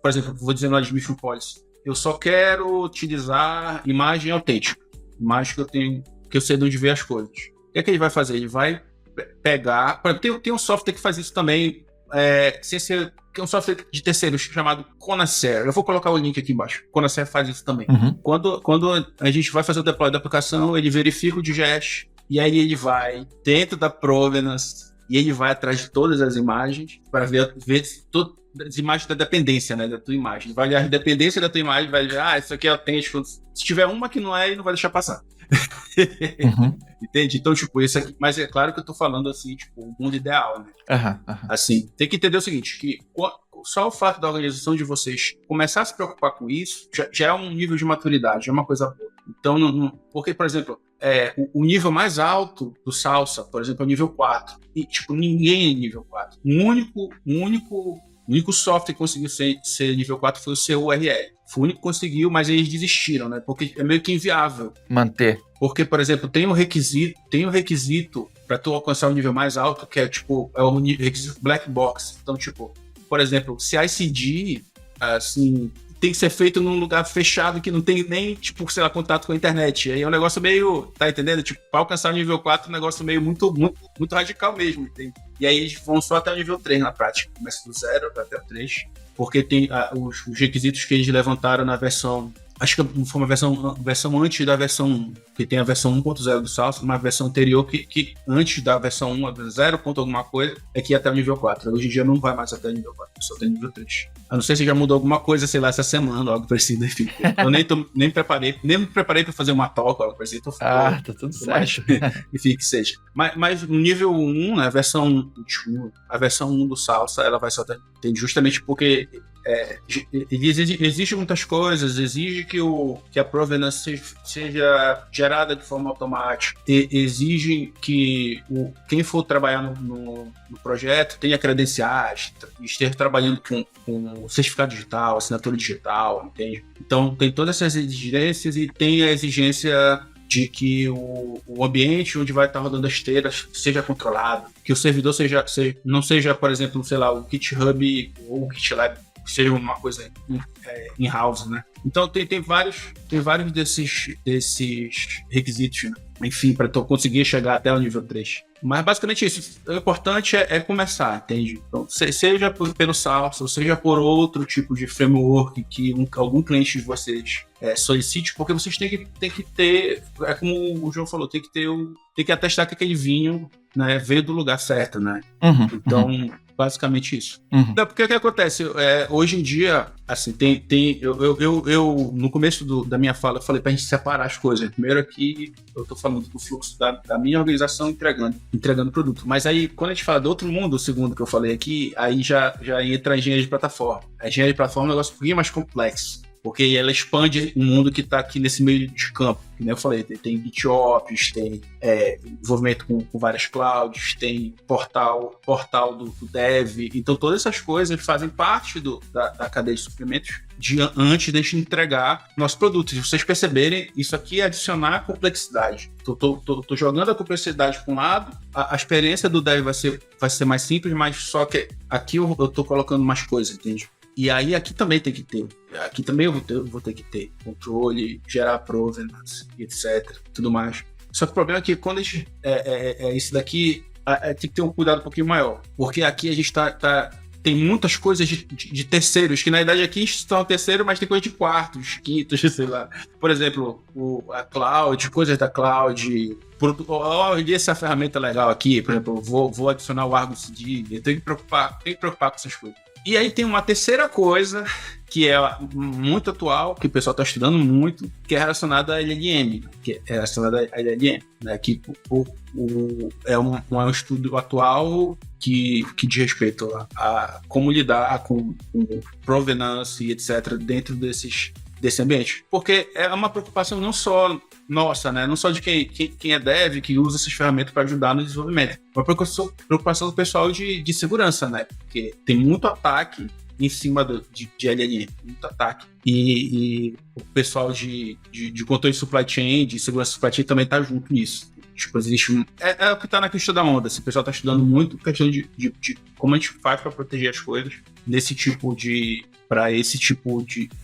por exemplo, vou dizer no admission policy, eu só quero utilizar imagem autêntica, imagem que eu sei de onde ver as coisas. O que é que ele vai fazer? Ele vai pegar... Tem um software que faz isso também, que é um software de terceiros chamado Conacer. Eu vou colocar o link aqui embaixo. Conacer faz isso também. Quando a gente vai fazer o deploy da aplicação, ele verifica o digest, e aí ele vai dentro da provenance, e ele vai atrás de todas as imagens para ver as imagens da dependência, né, da tua imagem. Vai olhar a dependência da tua imagem, vai ver, isso aqui é autêntico. Se tiver uma que não é, ele não vai deixar passar. Entende? Então, tipo, isso aqui... Mas é claro que eu tô falando, assim, tipo, o mundo ideal, né? Assim, tem que entender o seguinte, que só o fato da organização de vocês começar a se preocupar com isso, já é um nível de maturidade, é uma coisa boa. Então, porque, por exemplo, o nível mais alto do Salsa, por exemplo, é o nível 4. E, tipo, ninguém é nível 4. O único software que conseguiu ser nível 4 foi o CURL. Foi o único que conseguiu, mas eles desistiram, né? Porque é meio que inviável manter. Porque, por exemplo, tem um requisito para tu alcançar o nível mais alto, que é o requisito black box. Então, tipo, por exemplo, CI/CD, assim, tem que ser feito num lugar fechado que não tem nem, tipo, sei lá, contato com a internet. E aí é um negócio meio, tá entendendo? Tipo, para alcançar o nível 4, um negócio meio muito radical mesmo, entende? E aí eles vão só até o nível 3 na prática. Começa do 0 até o 3, porque tem os requisitos que eles levantaram na versão... Acho que foi uma versão antes da versão 1, que tem a versão 1.0 do Salsa, uma versão anterior que antes da versão 1, a 0. Alguma coisa, é que ia até o nível 4. Hoje em dia não vai mais até o nível 4, só tem nível 3. A não ser se já mudou alguma coisa, sei lá, essa semana, algo parecido, enfim. Eu nem me preparei para fazer uma talk, algo parecido. Tá tudo certo. Enfim, que seja. Mas no nível 1, né, a versão 1 do Salsa, ela vai só ter justamente porque exige muitas coisas, exige que a provenance seja gerada de forma automática, exige que quem for trabalhar no projeto tenha credenciais, esteja trabalhando com certificado digital, assinatura digital, entende? Então tem todas essas exigências e tem a exigência de que o ambiente onde vai estar rodando as esteiras seja controlado, que o servidor não seja, por exemplo, sei lá, o GitHub ou o GitLab, seja uma coisa in-house, né? Então tem vários desses requisitos, né? Enfim, para tu conseguir chegar até o nível 3. Mas basicamente isso. O importante é começar, entende? Então, seja pelo Salsa, ou seja por outro tipo de framework que algum cliente de vocês solicite, porque vocês têm que ter, como o João falou, tem que atestar que aquele vinho né, veio do lugar certo, né? Então, basicamente isso. Não, porque o que acontece? Hoje em dia, assim, eu no começo da minha fala, eu falei pra gente separar as coisas. Primeiro aqui, eu tô falando do fluxo da minha organização entregando produto. Mas aí, quando a gente fala do outro mundo, o segundo que eu falei aqui, aí já entra a engenharia de plataforma. A engenharia de plataforma é um negócio um pouquinho mais complexo, porque ela expande um mundo que está aqui nesse meio de campo. Como eu falei, tem GitOps, tem envolvimento com várias clouds, tem portal do dev. Então, todas essas coisas fazem parte da cadeia de suprimentos antes de a gente entregar nosso produto. Se vocês perceberem, isso aqui é adicionar complexidade. Tô jogando a complexidade para um lado, a experiência do dev vai ser mais simples, mas só que aqui eu tô colocando mais coisas, entende? E aí aqui também tem que ter. Aqui também eu vou ter que ter controle, gerar provenance, etc. Tudo mais. Só que o problema é que quando a gente isso daqui, tem que ter um cuidado um pouquinho maior. Porque aqui a gente tem muitas coisas de terceiros, que na verdade aqui estão terceiro, mas tem coisa de quartos, quintos, sei lá. Por exemplo, a cloud, coisas da cloud. Essa ferramenta legal aqui, por exemplo, vou adicionar o Argo CD. Eu tenho que preocupar com essas coisas. E aí tem uma terceira coisa que é muito atual, que o pessoal está estudando muito, que é relacionada à LLM, né? Que é um estudo atual que diz respeito a como lidar com provenance e etc. dentro desse ambiente. Porque é uma preocupação não só nossa, né? Não só de quem é dev, que usa essas ferramentas para ajudar no desenvolvimento. É uma preocupação do pessoal de segurança, né? Porque tem muito ataque em cima de LLM, muito ataque. E o pessoal de controle de supply chain, de segurança de supply chain também tá junto nisso. Tipo, existe é o que tá na questão da onda. O pessoal tá estudando muito questão de como a gente faz para proteger as coisas para esse tipo de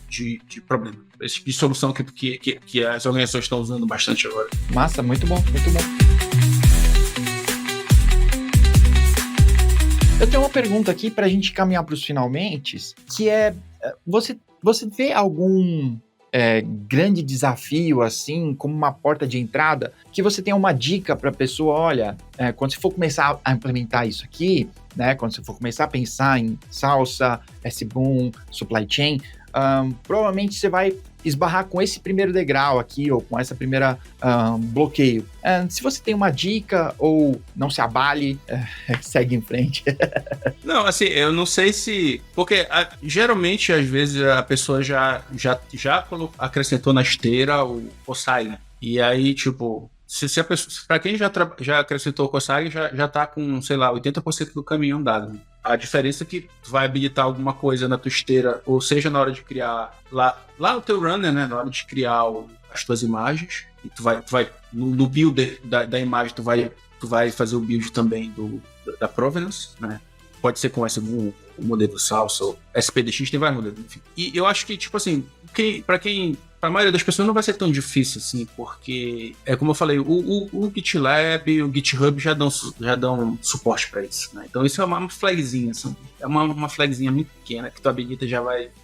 problema. Esse tipo de solução que as organizações estão usando bastante agora. Massa, muito bom, muito bom. Eu tenho uma pergunta aqui para a gente caminhar para os finalmente, que é, você vê algum grande desafio, assim, como uma porta de entrada, que você tem uma dica para a pessoa, olha, quando você for começar a implementar isso aqui, né, quando você for começar a pensar em salsa, SBOOM, supply chain, provavelmente você vai esbarrar com esse primeiro degrau aqui, ou com essa primeira bloqueio. Se você tem uma dica, ou não se abale, segue em frente. Não, assim, eu não sei se... Porque geralmente, às vezes, a pessoa já acrescentou na esteira o Cosine. E aí, tipo... Se a pessoa, para quem já acrescentou o Cosine, já tá com, sei lá, 80% do caminho andado. A diferença é que tu vai habilitar alguma coisa na tua esteira, ou seja, na hora de criar lá no teu runner, né, na hora de criar as tuas imagens, e tu vai no builder da imagem, tu vai fazer o build também da provenance, né? Pode ser com o modelo Salsa, ou SPDX, tem vários modelos, enfim. E eu acho que, tipo assim, para a maioria das pessoas não vai ser tão difícil assim, porque como eu falei, o GitLab e o GitHub já dão suporte para isso, né? Então isso é uma flagzinha, assim, é uma flagzinha muito pequena que tu habilita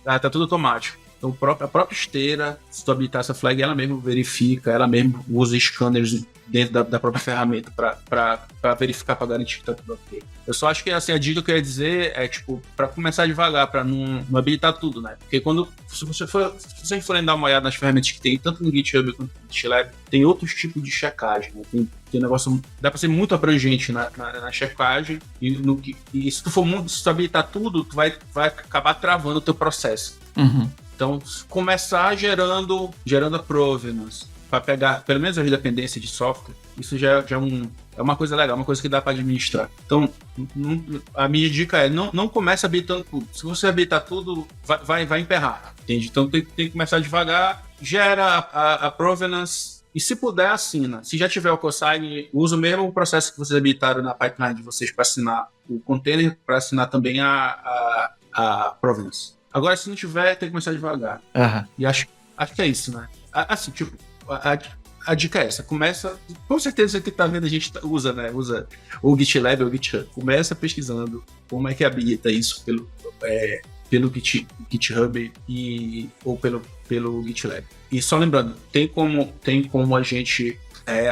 tá tudo automático. Então a própria esteira, se tu habilitar essa flag, ela mesmo verifica, ela mesmo usa scanners dentro da própria ferramenta para verificar, para garantir que tá tudo ok. Eu só acho que assim, a dica que eu ia dizer é, tipo, para começar devagar, para não habilitar tudo, né? Porque se você for dar uma olhada nas ferramentas que tem, tanto no GitHub quanto no GitLab, tem outros tipos de checagem, né? Tem negócio, dá para ser muito abrangente na checagem, e se tu habilitar tudo, tu vai acabar travando o teu processo. Uhum. Então, começar gerando a provenance, para pegar pelo menos as dependências de software, isso já é uma coisa legal, uma coisa que dá para administrar. Então, a minha dica é não comece habilitando tudo. Se você habilitar tudo, vai emperrar, entende? Então, tem que começar devagar, gera a provenance, e se puder, assina. Se já tiver o Cosine, usa o mesmo processo que vocês habilitaram na pipeline de vocês para assinar o container, para assinar também a provenance. Agora, se não tiver, tem que começar devagar. Uhum. E acho que é isso, né? Assim, tipo, a dica é essa. Começa... Com certeza você que tá vendo, a gente usa, né? Usa o GitLab ou o GitHub. Começa pesquisando como é que habilita isso pelo GitHub ou pelo GitLab. E só lembrando, tem como a gente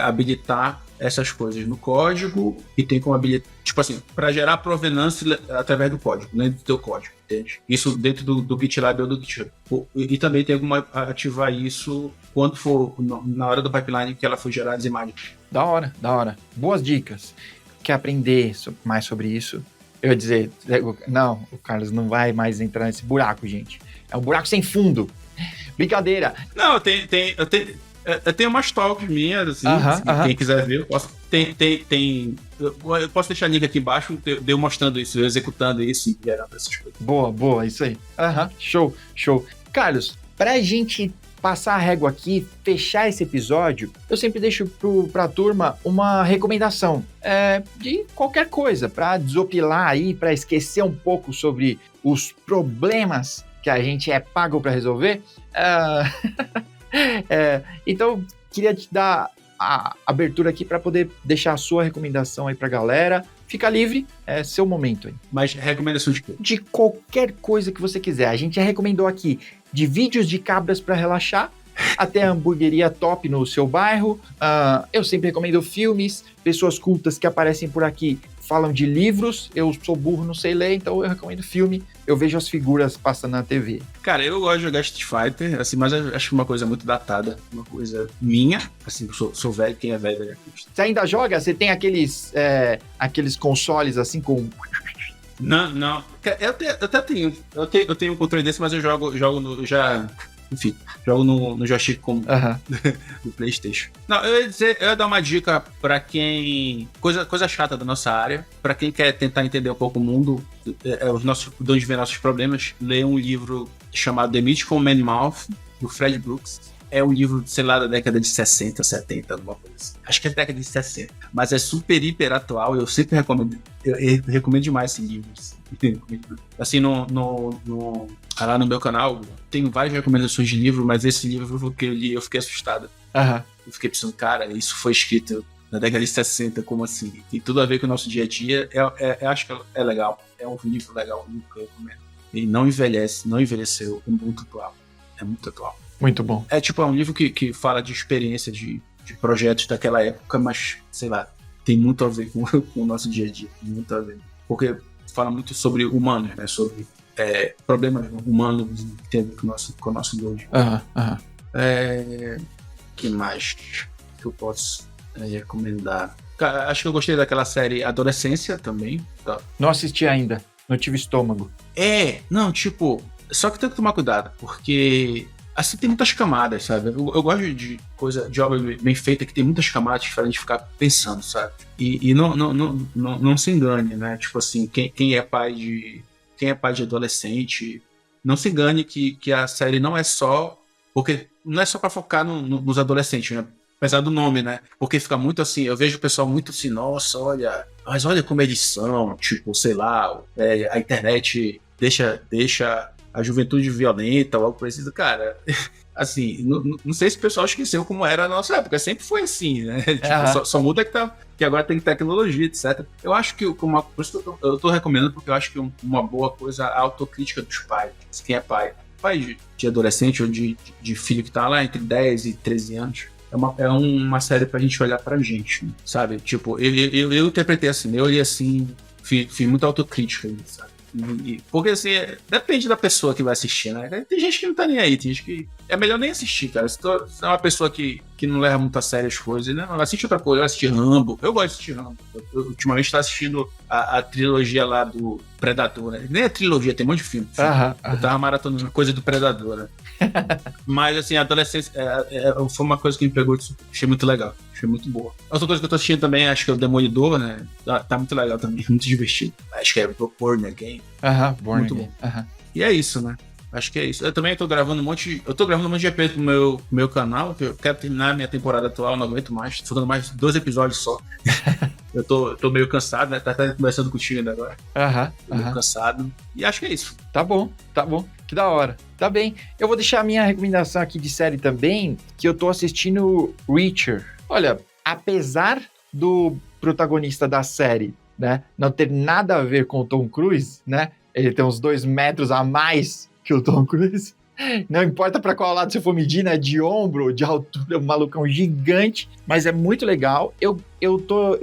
habilitar essas coisas no código e tem como habilitar, tipo assim, para gerar provenância através do código, dentro do teu código, entende? Isso dentro do GitLab ou do GitHub. E também tem como ativar isso quando for na hora do pipeline que ela for gerar as imagens. Da hora. Boas dicas. Quer aprender mais sobre isso? Eu ia dizer, não, o Carlos não vai mais entrar nesse buraco, gente. É um buraco sem fundo. Brincadeira. Não, eu tenho umas talks minhas, assim, quem quiser ver, eu posso. Eu posso deixar link aqui embaixo, eu mostrando isso, eu executando isso e gerando essas coisas. Boa, isso aí. Show. Carlos, pra gente passar a régua aqui, fechar esse episódio, eu sempre deixo pra turma uma recomendação de qualquer coisa, pra desopilar aí, pra esquecer um pouco sobre os problemas que a gente é pago pra resolver. Então, queria te dar a abertura aqui para poder deixar a sua recomendação aí pra galera. Fica livre, é seu momento aí. Mas recomendação de quê? De qualquer coisa que você quiser. A gente já recomendou aqui de vídeos de cabras para relaxar, até hamburgueria top no seu bairro. Eu sempre recomendo filmes, pessoas cultas que aparecem por aqui falam de livros, eu sou burro, não sei ler, então eu recomendo filme, eu vejo as figuras passando na TV. Cara, eu gosto de jogar Street Fighter, assim, mas eu acho uma coisa muito datada, uma coisa minha, assim, eu sou velho, quem é velho é artista. Você ainda joga? Você tem aqueles consoles assim com... Não, eu até tenho, eu tenho um controle desse, mas eu jogo no joystick como do PlayStation. Não, eu ia dar uma dica pra quem... Coisa chata da nossa área. Pra quem quer tentar entender um pouco o mundo, de onde vem nossos problemas, lê um livro chamado The Mythical Man Mouth, do Fred Brooks. É um livro, sei lá, da década de 60, 70, alguma coisa assim. Acho que é da década de 60. Mas é super, hiper atual. Eu sempre recomendo. Eu recomendo demais esse livro. Assim, lá no meu canal, tenho várias recomendações de livro, mas esse livro que eu li, eu fiquei assustado. Eu fiquei pensando, cara, isso foi escrito na década de 60, como assim? Tem tudo a ver com o nosso dia a dia. Eu acho que é legal. É um livro legal, um livro que eu recomendo. Ele não envelheceu, é muito atual. É muito atual. Muito bom. É um livro que fala de experiência de projetos daquela época, mas, sei lá, tem muito a ver com o nosso dia a dia. Muito a ver. Porque fala muito sobre humanos, né? Sobre problemas humanos que tem a ver com o nosso dia a dia. Que mais que eu posso recomendar? Cara, acho que eu gostei daquela série Adolescência também. Tá? Não assisti ainda. Não tive estômago. Só que tem que tomar cuidado, porque... Assim, tem muitas camadas, sabe? Eu gosto de obra bem feita que tem muitas camadas pra gente ficar pensando, sabe? E não se engane, né? Tipo assim, quem é pai de adolescente, não se engane que a série não é só... Porque não é só pra focar nos adolescentes, né? Apesar do nome, né? Porque fica muito assim, eu vejo o pessoal muito assim, nossa, olha como eles são, tipo, sei lá, a internet deixa a juventude violenta ou algo parecido, cara. Assim, não sei se o pessoal esqueceu como era na nossa época, sempre foi assim, né? Só muda que agora tem tecnologia, etc. Eu acho que por isso que eu tô recomendando, porque eu acho que uma boa coisa é a autocrítica dos pais. Quem é pai de adolescente ou de filho que tá lá entre 10 e 13 anos, é uma série pra gente olhar pra gente, sabe? Tipo, eu interpretei assim, eu olhei assim, fiz muita autocrítica, sabe? Porque assim, depende da pessoa que vai assistir, né? Tem gente que não tá nem aí, tem gente que é melhor nem assistir, cara. Se tu é uma pessoa que não leva muito a sério as coisas, não, assiste outra coisa, eu assisti Rambo. Eu gosto de assistir Rambo. Eu ultimamente tô assistindo a trilogia lá do Predador, né? Nem a trilogia, tem um monte de filme. Eu tava maratonando coisa do Predador, né? Mas assim, a adolescência foi uma coisa que me pegou, achei muito legal, achei muito boa. Outra coisa que eu tô assistindo também, acho que é o Demolidor, né? Tá muito legal também, muito divertido. Acho que é Born Again. Born muito Again. Bom. E é isso, né? Acho que é isso. Eu também tô gravando um monte de EP pro meu canal, que eu quero terminar a minha temporada atual, não aguento mais. Tô dando mais 2 episódios só. Eu tô meio cansado, né? Tá até conversando contigo ainda agora. Tô meio cansado. E acho que é isso. Tá bom. Que da hora. Tá bem. Eu vou deixar a minha recomendação aqui de série também, que eu tô assistindo Reacher. Olha, apesar do protagonista da série, né, não ter nada a ver com o Tom Cruise, né? Ele tem uns 2 metros a mais que o Tom Cruise. Não importa pra qual lado você for medir, né? De ombro, de altura, o malucão gigante, mas é muito legal. Eu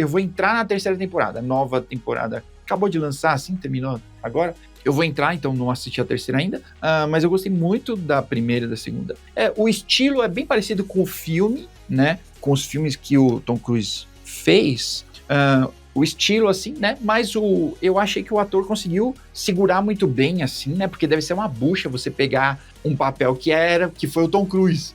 vou entrar na terceira temporada, nova temporada. Acabou de lançar, assim, terminou agora. Eu vou entrar, então não assisti a terceira ainda, mas eu gostei muito da primeira e da segunda. O estilo é bem parecido com o filme, né? Com os filmes que o Tom Cruise fez. O estilo, assim, né? Mas eu achei que o ator conseguiu segurar muito bem, assim, né? Porque deve ser uma bucha você pegar um papel que foi o Tom Cruise.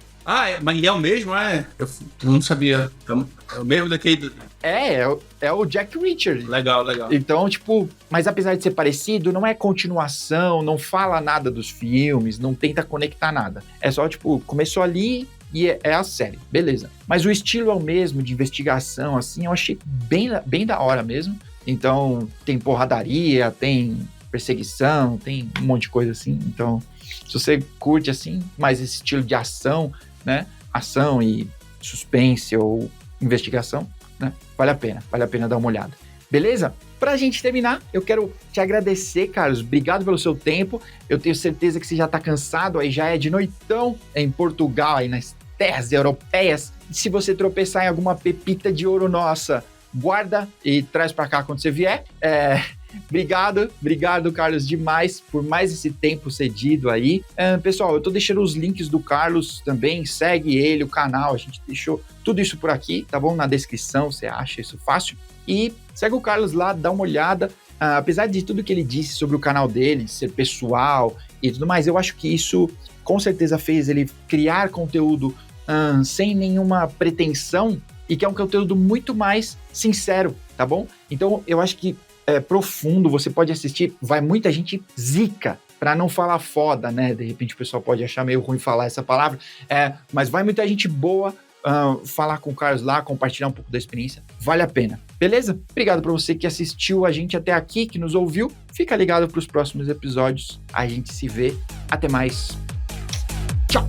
Mas é o mesmo, é? Eu não sabia. Então, é o mesmo daquele... É o Jack Reacher. Legal. Então, tipo, mas apesar de ser parecido, não é continuação, não fala nada dos filmes, não tenta conectar nada. É só, tipo, começou ali e é a série, beleza. Mas o estilo é o mesmo, de investigação, assim, eu achei bem da hora mesmo. Então, tem porradaria, tem perseguição, tem um monte de coisa assim. Então, se você curte, assim, mais esse estilo de ação, né? Ação e suspense ou investigação, né? Vale a pena dar uma olhada. Beleza? Pra gente terminar, eu quero te agradecer, Carlos. Obrigado pelo seu tempo. Eu tenho certeza que você já tá cansado, aí já é de noitão em Portugal, aí nas terras europeias. Se você tropeçar em alguma pepita de ouro nossa, guarda e traz pra cá quando você vier. Obrigado, Carlos, demais por mais esse tempo cedido aí. Pessoal, eu tô deixando os links do Carlos também, segue ele, o canal, a gente deixou tudo isso por aqui, tá bom? Na descrição, você acha isso fácil. E segue o Carlos lá, dá uma olhada. Apesar de tudo que ele disse sobre o canal dele, ser pessoal e tudo mais, eu acho que isso com certeza fez ele criar conteúdo sem nenhuma pretensão e que é um conteúdo muito mais sincero, tá bom? Então, eu acho que é profundo, você pode assistir, vai muita gente zica, pra não falar foda, né? De repente o pessoal pode achar meio ruim falar essa palavra, mas vai muita gente boa falar com o Carlos lá, compartilhar um pouco da experiência, vale a pena, beleza? Obrigado pra você que assistiu a gente até aqui, que nos ouviu, fica ligado pros próximos episódios, a gente se vê, até mais, tchau!